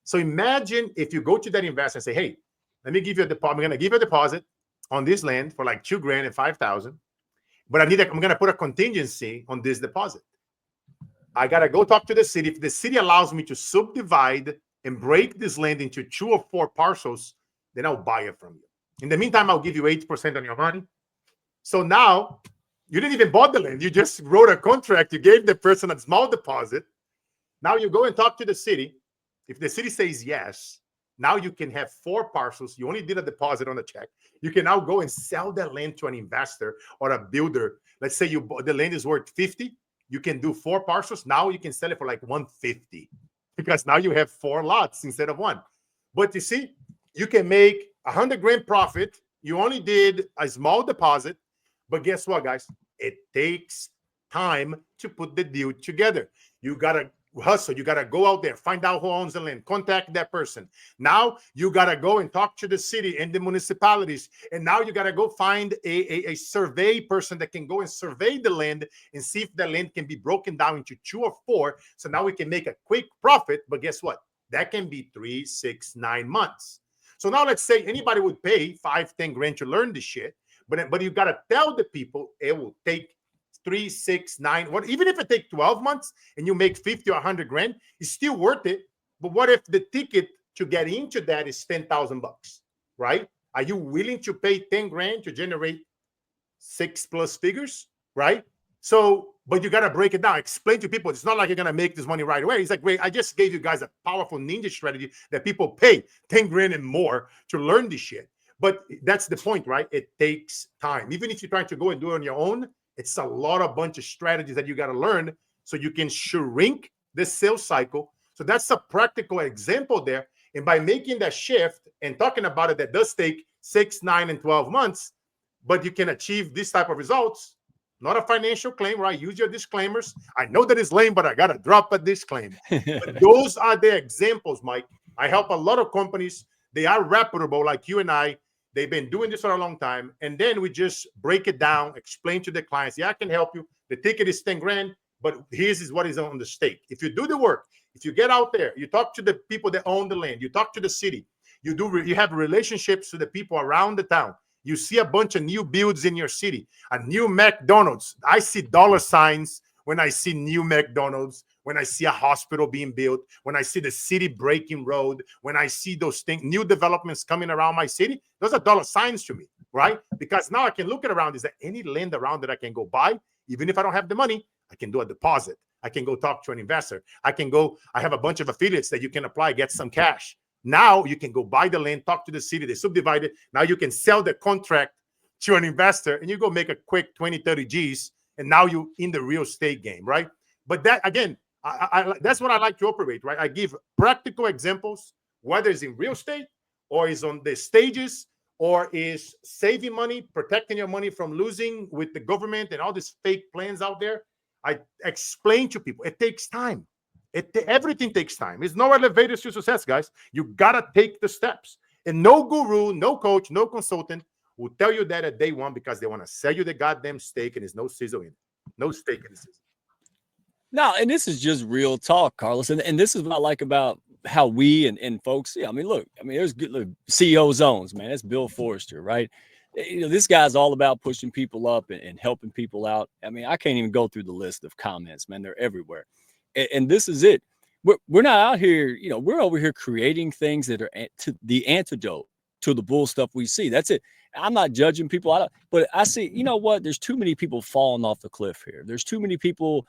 So imagine if you go to that investor and say, hey, let me give you a deposit. I'm going to give you a deposit on this land for like $2,000 and $5,000. But I'm going to put a contingency on this deposit. I got to go talk to the city. If the city allows me to subdivide and break this land into 2 or 4 parcels, then I'll buy it from you. In the meantime, I'll give you 8% on your money. So now you didn't even buy the land. You just wrote a contract. You gave the person a small deposit. Now you go and talk to the city. If the city says yes, now you can have 4 parcels. You only did a deposit on the check. You can now go and sell that land to an investor or a builder. Let's say the land is worth 50. You can do 4 parcels. Now you can sell it for like 150, because now you have 4 lots instead of 1. But you see, you can make $100,000 profit. You only did a small deposit, but guess what, guys? It takes time to put the deal together. You got to hustle. You got to go out there, find out who owns the land, contact that person. Now you got to go and talk to the city and the municipalities. And now you got to go find a survey person that can go and survey the land and see if the land can be broken down into 2 or 4. So now we can make a quick profit. But guess what? That can be 3, 6, 9 months. So now let's say anybody would pay 5, 10 grand to learn this shit. But you got to tell the people it will take 3, 6, 9, what, even if it takes 12 months and you make 50 or 100 grand, it's still worth it. But what if the ticket to get into that is $10,000 bucks, right? Are you willing to pay 10 grand to generate 6+ figures, right? So, but you got to break it down, explain to people. It's not like you're going to make this money right away. It's like, wait, I just gave you guys a powerful ninja strategy that people pay 10 grand and more to learn this shit. But that's the point, right? It takes time. Even if you're trying to go and do it on your own, it's a bunch of strategies that you got to learn so you can shrink the sales cycle. So that's a practical example there. And by making that shift and talking about it, that does take 6, 9, and 12 months, but you can achieve this type of results. Not a financial claim, right? Use your disclaimers. I know that it's lame, but I got to drop a disclaimer. But those are the examples, Mike. I help a lot of companies. They are reputable like you and I. They've been doing this for a long time. And then we just break it down, explain to the clients, yeah, I can help you. The ticket is 10 grand, but here's is what is on the stake. If you do the work, if you get out there, you talk to the people that own the land, you talk to the city, you have relationships with the people around the town. You see a bunch of new builds in your city, a new McDonald's. I see dollar signs when I see new McDonald's, when I see a hospital being built, when I see the city breaking road, when I see those things, new developments coming around my city, those are dollar signs to me, right? Because now I can look around. Is there any land around that I can go buy? Even if I don't have the money, I can do a deposit. I can go talk to an investor. I have a bunch of affiliates that you can apply, get some cash. Now you can go buy the land, talk to the city, they subdivide it. Now you can sell the contract to an investor and you go make a quick 20, 30 G's. And now you're in the real estate game, right? But that, again, that's what I like to operate, right? I give practical examples, whether it's in real estate or is on the stages or is saving money, protecting your money from losing with the government and all these fake plans out there. I explain to people, it takes time. Everything takes time. It's no elevators to success, guys. You got to take the steps. And no guru, no coach, no consultant will tell you that at day one because they want to sell you the goddamn steak and there's no sizzle in it. No steak in the sizzle. No, and this is just real talk, Carlos. And this is what I like about how we and folks, yeah, I mean, look, there's good CEO zones, man. That's Bill Forrester, right? This guy's all about pushing people up and helping people out. I mean, I can't even go through the list of comments, man. They're everywhere. And this is it. We're not out here, we're over here creating things that are the antidote to the bull stuff we see. That's it. I'm not judging people, but I see, you know what? There's too many people falling off the cliff here. There's too many people,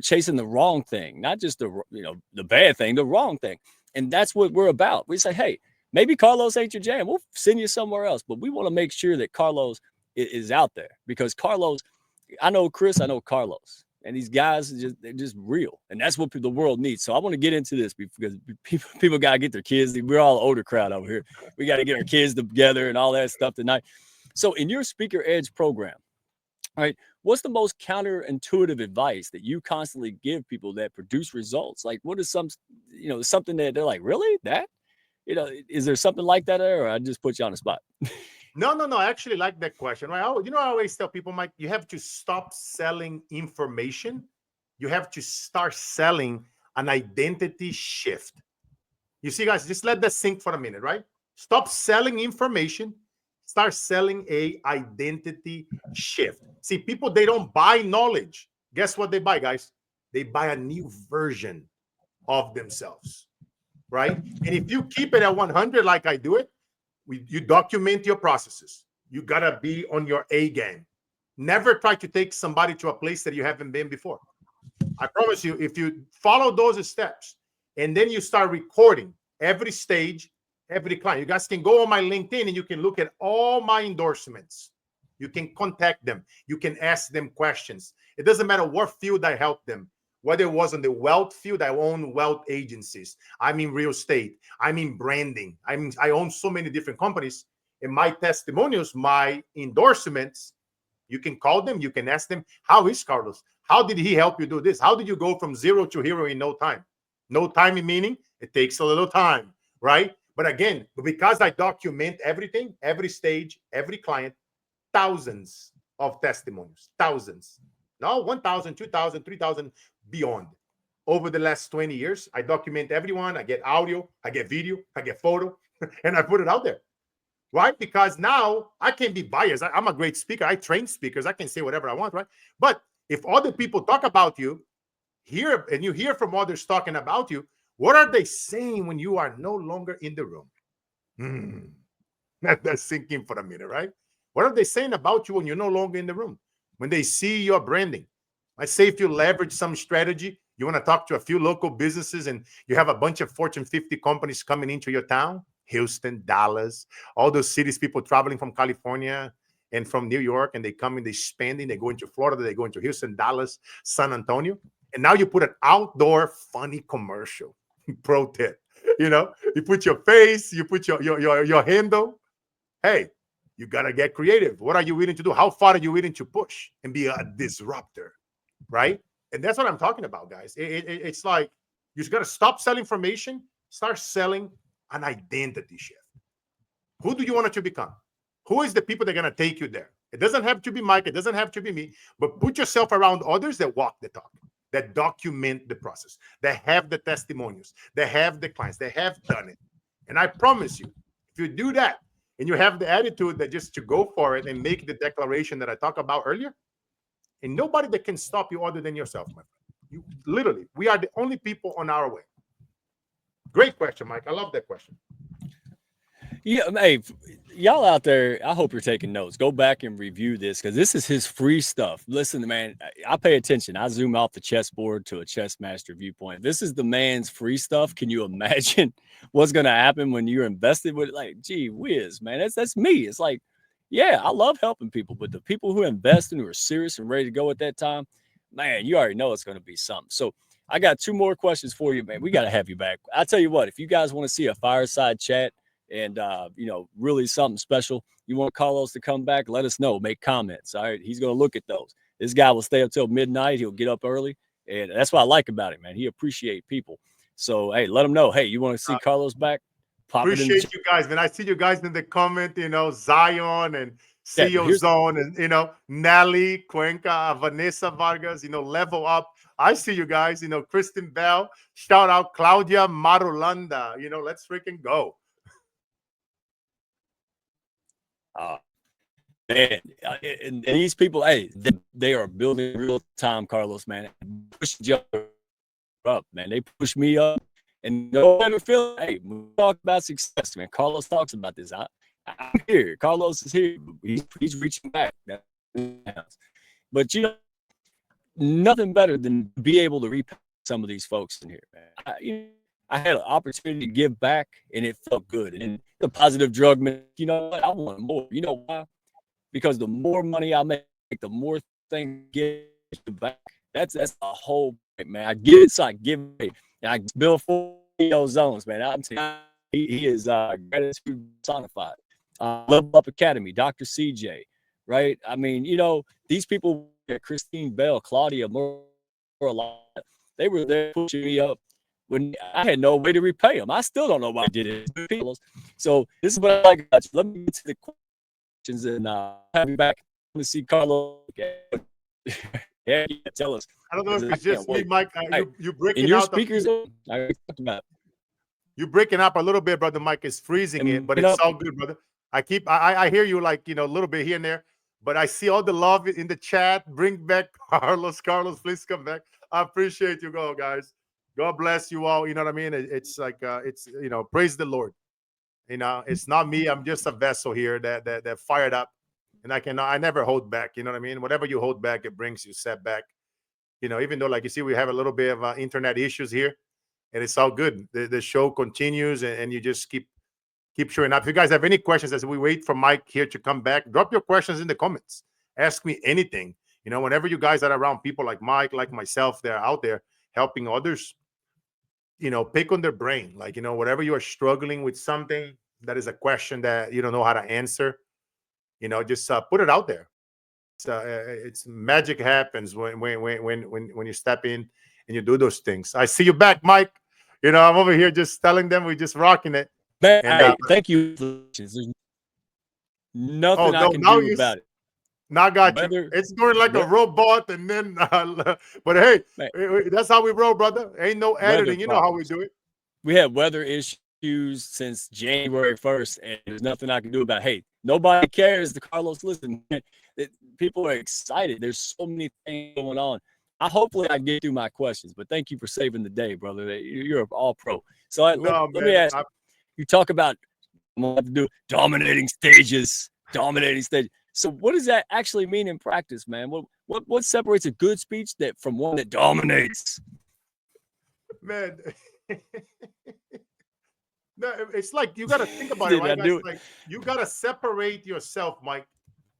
chasing the wrong thing, not just the bad thing, the wrong thing. And that's what we're about. We say, hey, maybe Carlos ain't your jam. We'll send you somewhere else, but we want to make sure that Carlos is out there because Carlos, I know Chris, I know Carlos. And these guys, they're just real. And that's what the world needs. So I want to get into this because people got to get their kids. We're all an older crowd over here. We got to get our kids together and all that stuff tonight. So in your Speaker Edge program, all right, what's the most counterintuitive advice that you constantly give people that produce results? Like what is something that they're like, really? That? Is there something like that there, or I just put you on the spot? No. I actually like that question. Right? I always tell people, Mike, you have to stop selling information. You have to start selling an identity shift. You see, guys, just let that sink for a minute, right? Stop selling information. Start selling a identity shift. See, people, they don't buy knowledge. Guess what they buy, guys? They buy a new version of themselves, right? And if you keep it at 100 like I do it, you document your processes. You got to be on your A game. Never try to take somebody to a place that you haven't been before. I promise you, if you follow those steps and then you start recording every stage, every client, you guys can go on my LinkedIn and you can look at all my endorsements. You can contact them. You can ask them questions. It doesn't matter what field I help them. Whether it was in the wealth field, I own wealth agencies. I'm in real estate. I'm in branding. I own so many different companies. In my testimonials, my endorsements, you can call them. You can ask them, how is Carlos? How did he help you do this? How did you go from zero to hero in no time? No time meaning it takes a little time, right? But again, because I document everything, every stage, every client, thousands of testimonies, thousands. No, 1,000, 2,000, 3,000 beyond. Over the last 20 years, I document everyone. I get audio, I get video, I get photo, and I put it out there. Right? Because now I can be biased. I'm a great speaker. I train speakers. I can say whatever I want, right? But if other people talk about you, hear and you hear from others talking about you, what are they saying when you are no longer in the room? That's sinking for a minute, right? What are they saying about you when you're no longer in the room? When they see your branding? Let's say if you leverage some strategy, you want to talk to a few local businesses and you have a bunch of Fortune 50 companies coming into your town, Houston, Dallas, all those cities, people traveling from California and from New York, and they come and they spending, they go into Florida, they go into Houston, Dallas, San Antonio. And now you put an outdoor funny commercial. Pro tip. You put your face, you put your handle. Hey, you gotta get creative. What are you willing to do? How far are you willing to push and be a disruptor? Right? And that's what I'm talking about, guys. It's like you just got to stop selling information, start selling an identity shift. Who do you want it to become? Who is the people that are going to take you there? It doesn't have to be Mike. It doesn't have to be me. But put yourself around others that walk the talk, that document the process, that have the testimonials, that have the clients, that have done it. And I promise you, if you do that and you have the attitude that just to go for it and make the declaration that I talked about earlier, and nobody that can stop you other than yourself, my friend. You literally, we are the only people on our way. Great question, Mike. I love that question. Yeah, hey, y'all out there, I hope you're taking notes. Go back and review this because this is his free stuff. Listen, man, I pay attention. I zoom off the chessboard to a chess master viewpoint. This is the man's free stuff. Can you imagine what's going to happen when you're invested with it? Like, gee whiz, man, that's me. It's like, yeah, I love helping people, but the people who invest and who are serious and ready to go at that time, man, you already know it's going to be something. So I got 2 more questions for you, man. We got to have you back. I tell you what, if you guys want to see a fireside chat and, really something special, you want Carlos to come back, let us know, make comments. All right. He's going to look at those. This guy will stay up till midnight. He'll get up early. And that's what I like about it, man. He appreciates people. So, hey, let him know. Hey, you want to see Carlos back? Pop appreciate you guys, man. I see you guys in the comment, Zion and CEO Zone and, Nelly, Cuenca, Vanessa Vargas, Level Up. I see you guys, Kristen Bell. Shout out Claudia Marulanda. Let's freaking go. Man, and these people, hey, they are building real time, Carlos, man. Push each other up, man. They push me up. And no one feel, hey, we talk about success, man. Carlos talks about this. I'm here. Carlos is here. He's reaching back. But nothing better than be able to repay some of these folks in here, man. I had an opportunity to give back, and it felt good. And the positive drug, man, you know what? I want more. You know why? Because the more money I make, the more things get back. That's the whole point, man. I get it, so I give it. And I build 4 zones, man. I'm telling you, he is gratitude personified. Level Up Academy, Dr. CJ, right? I mean, these people, Christine Bell, Claudia, they were there pushing me up when I had no way to repay them. I still don't know why I did it. So this is what I like about you. Let me get to the questions and have you back to see Carlos. Yeah, tell us. I don't know if it's just me, Mike. You breaking your out. Speakers. You're breaking up a little bit, brother. Mike is freezing it, but it's all good, brother. I hear you like a little bit here and there, but I see all the love in the chat. Bring back Carlos. Carlos, please come back. I appreciate you, guys. God bless you all. You know what I mean? It's like it's praise the Lord. It's not me. I'm just a vessel here that fired up. And I never hold back. You know what I mean? Whatever you hold back, it brings you setback. Even though, like you see, we have a little bit of internet issues here, and it's all good. The show continues, and you just keep showing up. If you guys have any questions as we wait for Mike here to come back, drop your questions in the comments. Ask me anything. Whenever you guys are around people like Mike, like myself, they're out there helping others, pick on their brain. Like, whatever you are struggling with something that is a question that you don't know how to answer, just put it out there. it's magic happens when you step in and you do those things. I see you back, Mike. You know, I'm over here just telling them we're just rocking it. Man, And hey, thank you. There's oh nothing I no, can now do you about it. now I got you. Whether, It's going like a what, robot, and then but hey, man, that's how we roll, brother. Ain't no weather editing. You know how we problems. do it. We had weather issues since January 1st, and there's nothing I can do about it. Hey, nobody cares. The Carlos, listen, man, people are excited. There's so many things going on. Hopefully I get through my questions, but thank you for saving the day, brother. You're all pro. So No, let me man. ask you talk about I'm gonna have to do dominating stages. So what does that actually mean in practice, man? What separates a good speech that from one that dominates? Man. No, it's like you got to think about it, Did I right, guys? do it? Like you got to separate yourself, Mike,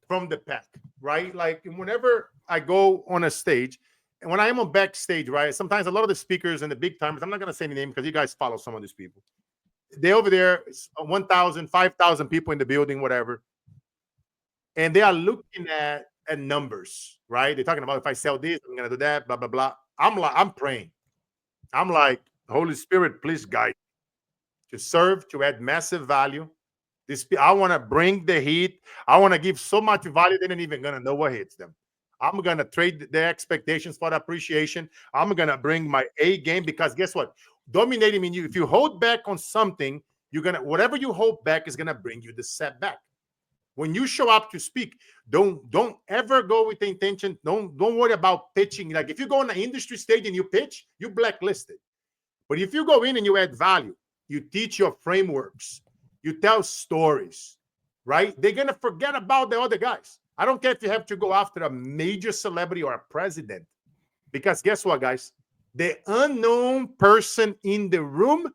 from the pack, right? Like whenever I go on a stage, and when I am on backstage, right? Sometimes a lot of the speakers and the big timers, I'm not gonna say any name because you guys follow some of these people. They over there, 1,000, 5,000 people in the building, whatever, and they are looking at numbers, right? They're talking about if I sell this, I'm gonna do that, blah blah blah. I'm praying. I'm like, Holy Spirit, please guide to serve, to add massive value. I want to bring the heat. I want to give so much value they ain't even gonna know what hits them. I'm gonna trade their expectations for the appreciation. I'm gonna bring my A game because guess what? Dominating means if you hold back on something, you're gonna whatever you hold back is gonna bring you the setback. When you show up to speak, don't ever go with the intention. Don't worry about pitching. Like if you go on the industry stage and you pitch, you blacklisted. But if you go in and you add value, you teach your frameworks, you tell stories, right? They're going to forget about the other guys. I don't care if you have to go after a major celebrity or a president. Because guess what, guys? The unknown person in the room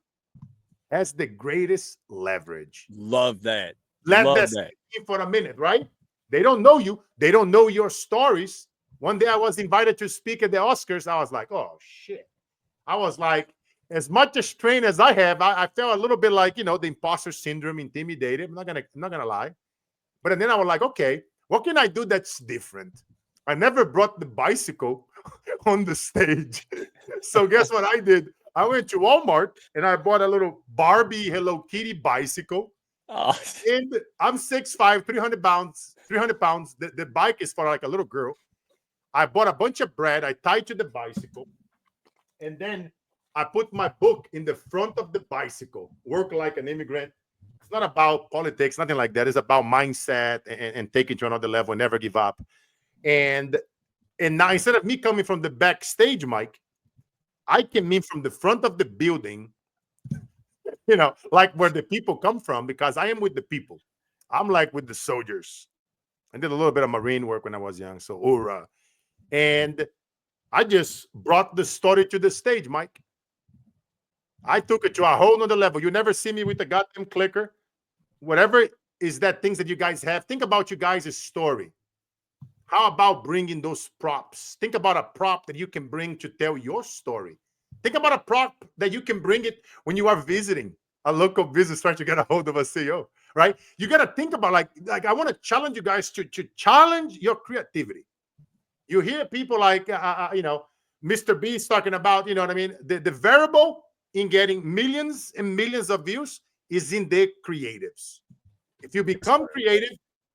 has the greatest leverage. Love that. Let Love that that. sink in for a minute, right? They don't know you. They don't know your stories. One day I was invited to speak at the Oscars. I was like, oh, shit. I was like, as much as strain as I have, I felt a little bit like, the imposter syndrome, intimidated. I'm not gonna lie. But then I was like, okay, what can I do that's different? I never brought the bicycle on the stage. So guess what I did? I went to Walmart and I bought a little Barbie Hello Kitty bicycle. Oh. And I'm 6'5", 300 pounds. The bike is for like a little girl. I bought a bunch of bread. I tied to the bicycle. And then I put my book in the front of the bicycle, Work Like an Immigrant. It's not about politics, nothing like that. It's about mindset and taking to another level and never give up. And now instead of me coming from the backstage, Mike, I came in from the front of the building, like where the people come from, because I am with the people. I'm like with the soldiers. I did a little bit of Marine work when I was young, so hoorah. And I just brought the story to the stage, Mike. I took it to a whole nother level. You never see me with the goddamn clicker. Whatever is that things that you guys have, think about you guys' story. How about bringing those props? Think about a prop that you can bring to tell your story. Think about a prop that you can bring it when you are visiting a local business trying to get a hold of a CEO, right? You got to think about like I want to challenge you guys to challenge your creativity. You hear people like, Mr. Beast talking about, you know what I mean? The variable in getting millions and millions of views is in the creatives. If you become creative,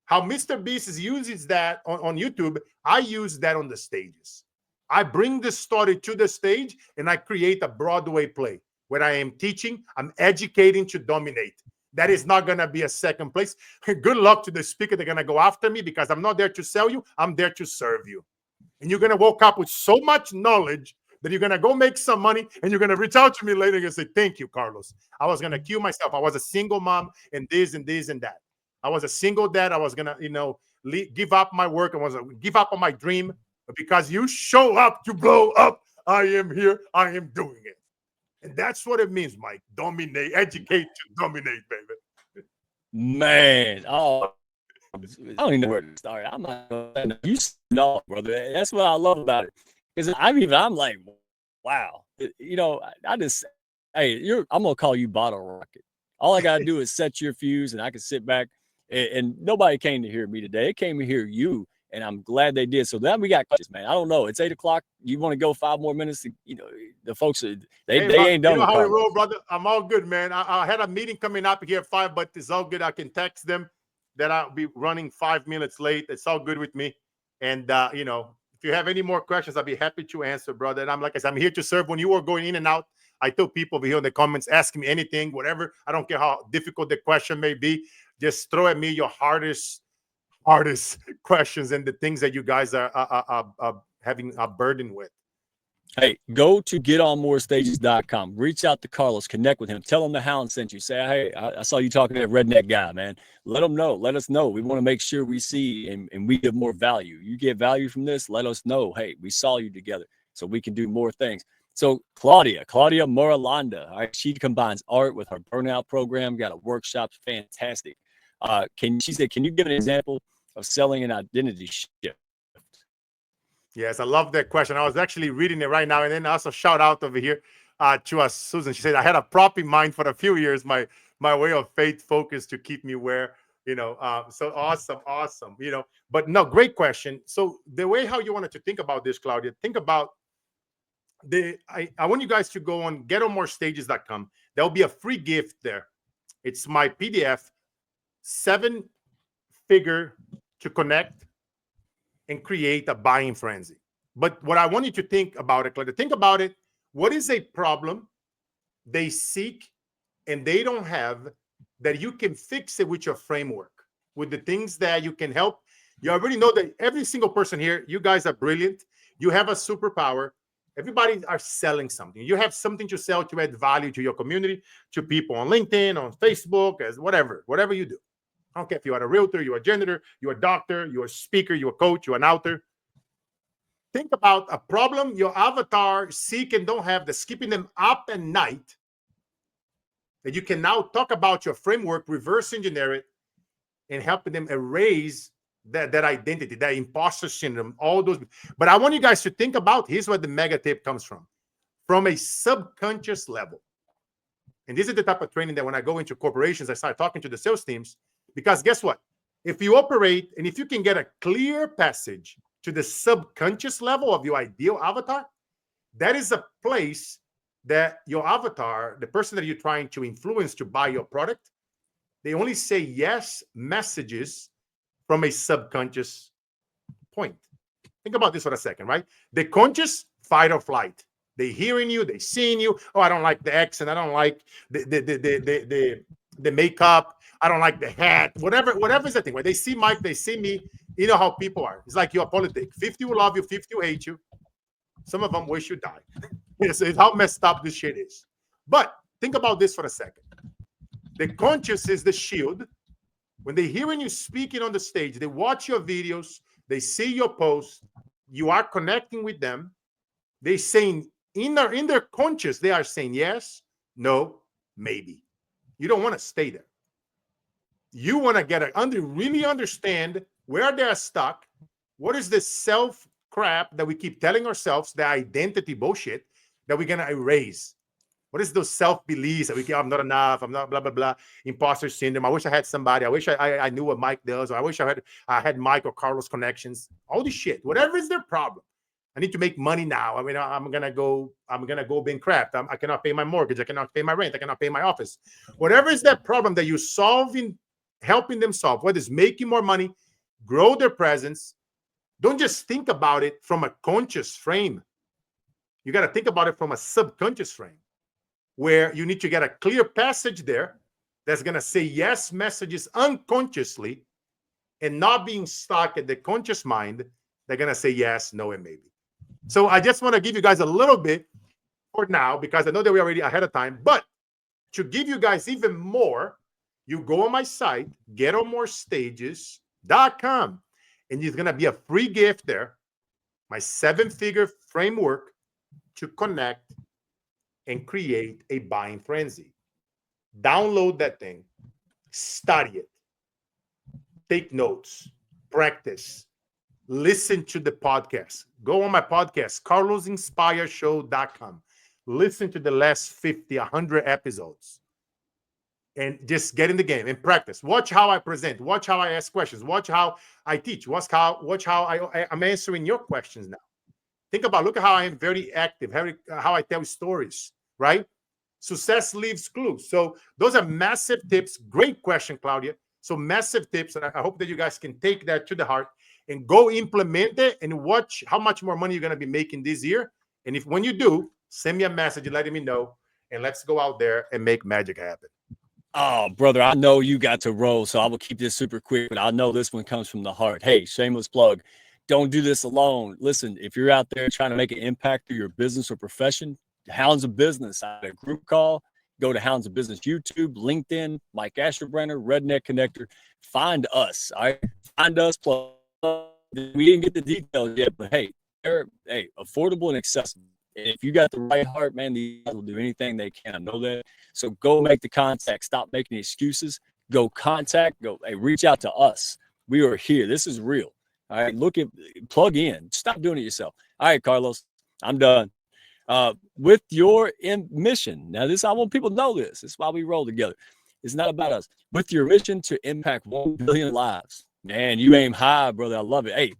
how Mr. Beast is using that on YouTube, I use that on the stages. I bring the story to the stage and I create a Broadway play where I am teaching, I'm educating to dominate. That is not going to be a second place. Good luck to the speaker. They're going to go after me because I'm not there to sell you. I'm there to serve you. And you're going to walk up with so much knowledge that you're going to go make some money and you're going to reach out to me later and say, thank you, Carlos. I was going to kill myself. I was a single mom and this and this and that. I was a single dad. I was going to, give up my work. I was going to give up on my dream. But because you show up to blow up, I am here. I am doing it. And that's what it means, Mike. Dominate, educate to dominate, baby. Man, I don't even know where to start. I'm not you know, brother. That's what I love about it. Because I'm like, wow. I just, hey, I'm gonna call you Bottle Rocket. All I gotta do is set your fuse, and I can sit back. And nobody came to hear me today. It came to hear you. And I'm glad they did. So then we got questions, man. I don't know. It's 8 o'clock. You want to go 5 more minutes? The folks are, they ain't done you know with how we Carlos. roll, brother. I'm all good, man. I had a meeting coming up here at 5, but it's all good. I can text them that I'll be running 5 minutes late. It's all good with me. And if you have any more questions, I'll be happy to answer, brother. And I'm here to serve. When you are going in and out, I tell people over here in the comments, ask me anything, whatever. I don't care how difficult the question may be. Just throw at me your hardest questions and the things that you guys are having a burden with. Hey, go to getonmorestages.com. Reach out to Carlos. Connect with him. Tell him the Hound sent you. Say, hey, I saw you talking to that redneck guy, man. Let him know. Let us know. We want to make sure we see and we give more value. You get value from this, let us know. Hey, we saw you together so we can do more things. So Claudia Moralanda, all right, she combines art with her burnout program, got a workshop, fantastic. She said, can you give an example of selling an identity shift? Yes, I love that question. I was actually reading it right now, and then also shout out over here to us, Susan. She said, I had a prop in mind for a few years, my way of faith focus to keep me where, so awesome. But no, great question. So the way how you wanted to think about this, Claudia, think about I want you guys to go on getonmorestages.com. There'll be a free gift there. It's my PDF, 7-figure to connect and create a buying frenzy. But what I want you to think about it, Claudia, think about it. What is a problem they seek and they don't have that you can fix it with your framework, with the things that you can help? You already know that every single person here, you guys are brilliant. You have a superpower. Everybody are selling something. You have something to sell to add value to your community, to people on LinkedIn, on Facebook, as whatever you do. I don't care if you are a realtor, you're a janitor, you're a doctor, you're a speaker, you're a coach, you're an author. Think about a problem your avatar seek and don't have that's keeping them up at night, that you can now talk about your framework, reverse engineer it, and helping them erase that identity, that imposter syndrome, all those. But I want you guys to think about, here's where the mega tip comes from a subconscious level. And this is the type of training that when I go into corporations, I start talking to the sales teams. Because guess what? If you operate and if you can get a clear passage to the subconscious level of your ideal avatar, that is a place that your avatar, the person that you're trying to influence to buy your product, they only say yes messages from a subconscious point. Think about this for a second, right? The conscious, fight or flight. They hearing you, they seeing you. Oh, I don't like the accent. I don't like the makeup. I don't like the hat. Whatever is the thing. Right? They see Mike, they see me. You know how people are. It's like your politics. 50 will love you, 50 will hate you. Some of them wish you die. It's how messed up this shit is. But think about this for a second. The conscious is the shield. When they hearing you speaking on the stage, they watch your videos, they see your posts, you are connecting with them. They saying in their conscious, they are saying yes, no, maybe. You don't want to stay there. You want to really understand where they're stuck. What is this self crap that we keep telling ourselves, the identity bullshit that we're going to erase? What is those self-beliefs that I'm not enough, I'm not blah, blah, blah, imposter syndrome. I wish I had somebody. I wish I knew what Mike does, or I wish I had Mike or Carlos connections. All this shit, whatever is their problem. I need to make money now. I mean, I'm gonna go bankrupt. I cannot pay my mortgage. I cannot pay my rent. I cannot pay my office. Whatever is that problem that you're solving, helping them solve, whether it's making more money, grow their presence. Don't just think about it from a conscious frame. You got to think about it from a subconscious frame, where you need to get a clear passage there that's going to say yes messages unconsciously and not being stuck at the conscious mind. They're going to say yes, no, and maybe. So I just want to give you guys a little bit for now, because I know that we're already ahead of time, but to give you guys even more, you go on my site, getonmorestages.com, and there's going to be a free gift there, my 7-figure framework to connect and create a buying frenzy. Download that thing, study it, take notes, practice, listen to the podcast. Go on my podcast, carlosinspireshow.com. Listen to the last 50, 100 episodes. and just get in the game and practice. Watch how I present. Watch how I ask questions. Watch how I teach. Watch how I'm answering your questions now. Think about, look at how I am very active, how I tell stories, right? Success leaves clues. So those are massive tips. Great question, Claudia. So massive tips. And I hope that you guys can take that to the heart and go implement it and watch how much more money you're going to be making this year. And if when you do, send me a message letting me know, and let's go out there and make magic happen. Oh, brother, I know you got to roll, so I will keep this super quick, but I know this one comes from the heart. Hey, shameless plug. Don't do this alone. Listen, if you're out there trying to make an impact through your business or profession, Hounds of Business, I had a group call. Go to Hounds of Business YouTube, LinkedIn, Mike Asherbrenner, Redneck Connector. Find us. All right. Find us. Plus, we didn't get the details yet, but hey, they're affordable and accessible. And if you got the right heart, man, these guys will do anything they can. I know that. So go make the contact. Stop making excuses. Go contact. Go. Hey, reach out to us. We are here. This is real. All right. Plug in. Stop doing it yourself. All right, Carlos. I'm done. With your mission. Now, I want people to know this. This is why we roll together. It's not about us. With your mission to impact 1 billion lives. Man, you aim high, brother. I love it. Hey,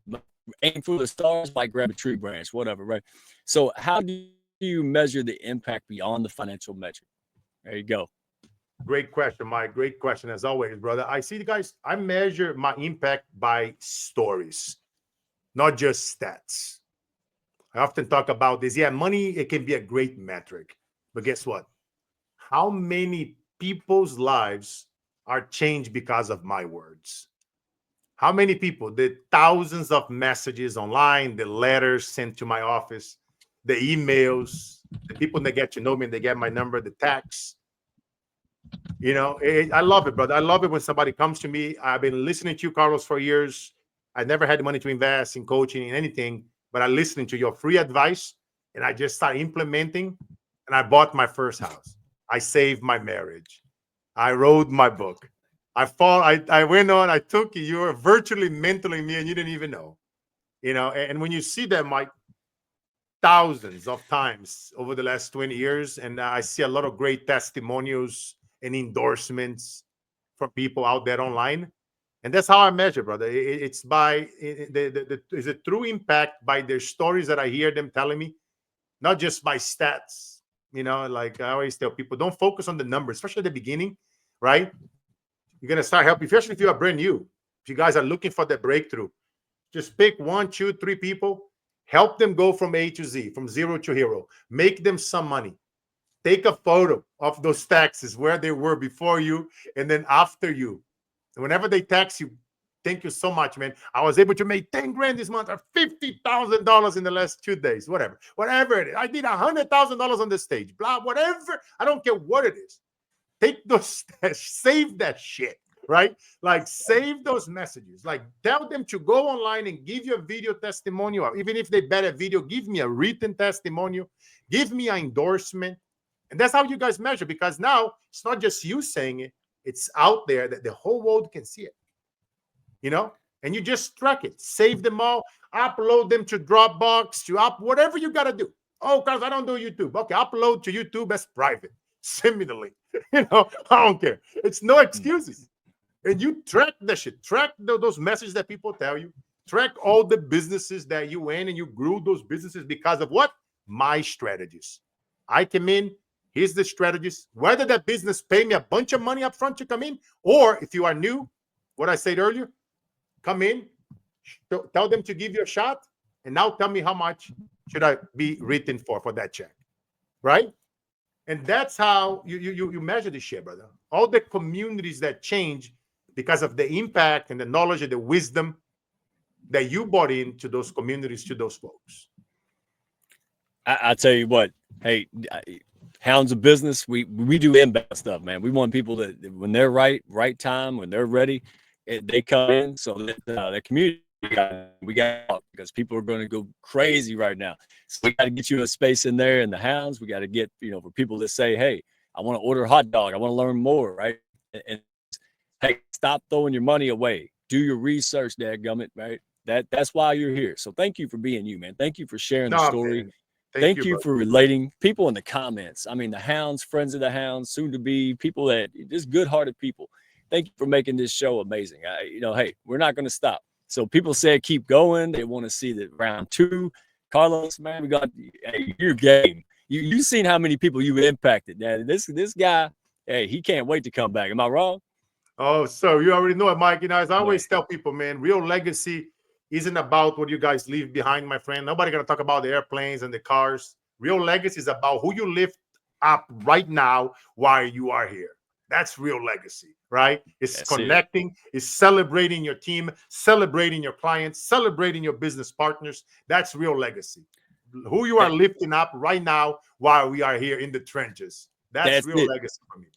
aim for the stars, like grab a tree branch, whatever, right? So how do you measure the impact beyond the financial metric? There you go. Great question, Mike. Great question as always, brother. I see, guys, I measure my impact by stories, not just stats. I often talk about this. Yeah, money, it can be a great metric. But guess what? How many people's lives are changed because of my words? How many people? The thousands of messages online, the letters sent to my office, the emails, the people that get to know me, they get my number, the texts. You know, I love it, brother. I love it when somebody comes to me. I've been listening to you, Carlos, for years. I never had the money to invest in coaching in anything, but I listened to your free advice and I just started implementing, and I bought my first house. I saved my marriage. I wrote my book. I went on, I took you. You were virtually mentoring me and you didn't even know. You know, and when you see that, Mike, thousands of times over the last 20 years, and I see a lot of great testimonials and endorsements from people out there online. And that's how I measure, brother. It's by is a true impact by their stories that I hear them telling me, not just by stats. You know, like I always tell people, don't focus on the numbers, especially at the beginning, right? You're gonna start helping, especially if you are brand new. If you guys are looking for the breakthrough, just pick 1, 2, 3 people, help them go from A to Z, from zero to hero, make them some money. Take a photo of those taxes where they were before you and then after you. And whenever they tax you, thank you so much, man. I was able to make 10 grand this month or $50,000 in the last 2 days, whatever it is. I did $100,000 on the stage, blah, whatever. I don't care what it is. Take those, save that shit, right? Like save those messages. Like tell them to go online and give you a video testimonial. Even if they bet a video, give me a written testimonial, give me an endorsement. And that's how you guys measure, because now it's not just you saying it, it's out there that the whole world can see it, you know, and you just track it, save them all, upload them to Dropbox, whatever you got to do. Oh, because I don't do YouTube. Okay, upload to YouTube as private. Send me the link. You know, I don't care. It's no excuses. And you track the shit, track those messages that people tell you, track all the businesses that you went and you grew those businesses because of what? My strategies. I came in. Here's the strategies. Whether that business pay me a bunch of money up front to come in, or if you are new, what I said earlier, come in, tell them to give you a shot, and now tell me how much should I be written for that check, right? And that's how you measure this shit, brother. All the communities that change because of the impact and the knowledge and the wisdom that you brought into those communities, to those folks. I tell you what, hey, Hounds of Business, we do inbound stuff, man. We want people that when they're right time, when they're ready, they come in. So that the community we got because people are going to go crazy right now. So we got to get you a space in there in the Hounds. We got to get, for people that say, hey, I want to order a hot dog. I want to learn more, right? And hey, stop throwing your money away. Do your research, dadgummit, right? That's why you're here. So thank you for being you, man. Thank you for sharing the story. Man. Thank you for relating. People in the comments. I mean, the Hounds, friends of the Hounds, soon to be people that just good-hearted people. Thank you for making this show amazing. Hey, we're not going to stop. So people said keep going. They want to see the round 2. Carlos, man, we got your game. You seen how many people you impacted. Now, this guy, hey, he can't wait to come back. Am I wrong? Oh, so you already know it, Mike. As I always tell people, man, real legacy isn't about what you guys leave behind, my friend. Nobody gonna talk about the airplanes and the cars. Real legacy is about who you lift up right now while you are here. That's real legacy, right? It's connecting, it's celebrating your team, celebrating your clients, celebrating your business partners. That's real legacy. Who you are lifting up right now while we are here in the trenches. That's real legacy for me.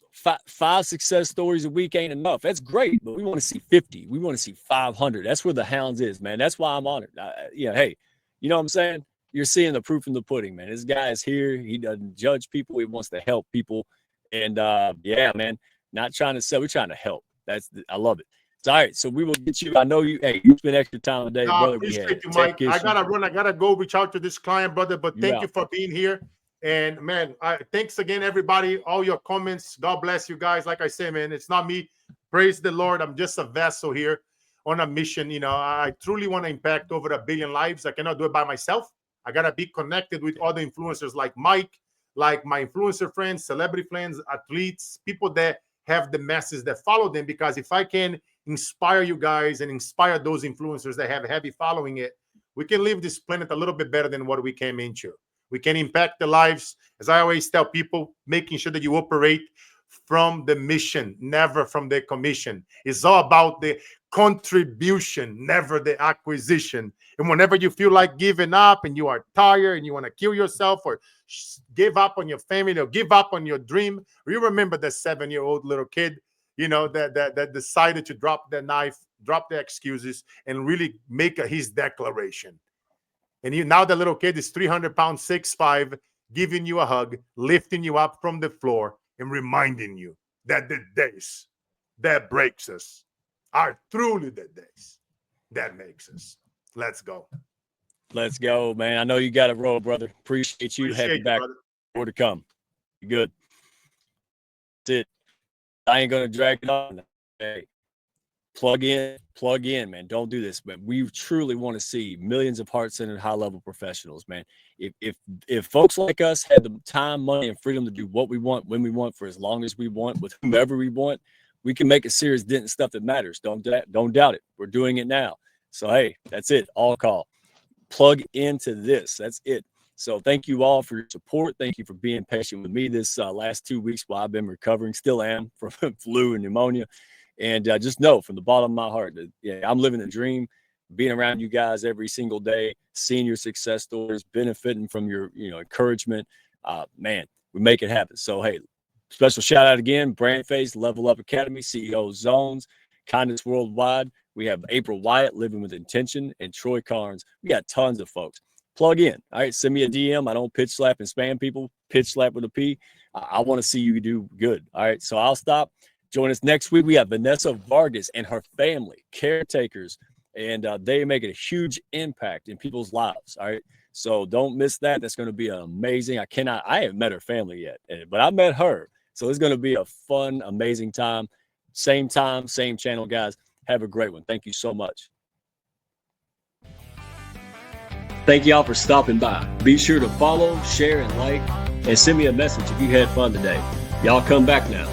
5 success stories a week ain't enough. That's great, but we want to see 50. We want to see 500. That's where the Hounds is, man. That's why I'm honored. Hey, you know what I'm saying? You're seeing the proof in the pudding, man. This guy is here. He doesn't judge people. He wants to help people. And man, not trying to sell. We're trying to help. I love it. So, all right. So we will get you. I know you. Hey, you spent extra time today, brother. Appreciate you, Mike. I gotta run. I gotta go reach out to this client, brother. But thank you for being here. And man, thanks again, everybody. All your comments. God bless you guys. Like I say, man, it's not me. Praise the Lord. I'm just a vessel here on a mission. I truly want to impact over 1 billion lives. I cannot do it by myself. I gotta be connected with other influencers like Mike, like my influencer friends, celebrity friends, athletes, people that have the masses that follow them. Because if I can inspire you guys and inspire those influencers that have a heavy following it, we can leave this planet a little bit better than what we came into. We can impact the lives, as I always tell people, making sure that you operate from the mission, never from the commission. It's all about the contribution, never the acquisition. And whenever you feel like giving up and you are tired and you want to kill yourself or give up on your family or give up on your dream, you remember the 7-year-old little kid, that decided to drop the knife, drop the excuses, and really make his declaration. And now the little kid is 300 pounds, 6'5", giving you a hug, lifting you up from the floor, and reminding you that the days that breaks us are truly the days that makes us. Let's go. Let's go, man. I know you got to roll, brother. Appreciate you. Have you back. More to come. You good. That's it. I ain't going to drag it on. Hey. Plug in, man. Don't do this, man. We truly want to see millions of heart-centered, high-level professionals, man. If folks like us had the time, money, and freedom to do what we want, when we want, for as long as we want, with whomever we want, we can make a serious dent in stuff that matters. Don't doubt it. We're doing it now. So, hey, that's it. All call. Plug into this. That's it. So thank you all for your support. Thank you for being patient with me this last 2 weeks while I've been recovering. Still am from flu and pneumonia. And just know from the bottom of my heart that I'm living a dream, being around you guys every single day, seeing your success stories, benefiting from your encouragement. Man, we make it happen. So, hey, special shout out again, Brand Face, Level Up Academy, CEO Zones, Kindness Worldwide. We have April Wyatt, Living with Intention, and Troy Carnes. We got tons of folks. Plug in. All right, send me a DM. I don't pitch slap and spam people. Pitch slap with a P. I want to see you do good. All right, so I'll stop. Join us next week. We have Vanessa Vargas and her family, caretakers, and they make a huge impact in people's lives. All right. So don't miss that. That's going to be amazing. I haven't met her family yet, but I met her. So it's going to be a fun, amazing time. Same channel, guys. Have a great one. Thank you so much. Thank y'all for stopping by. Be sure to follow, share, and like, and send me a message if you had fun today. Y'all come back now.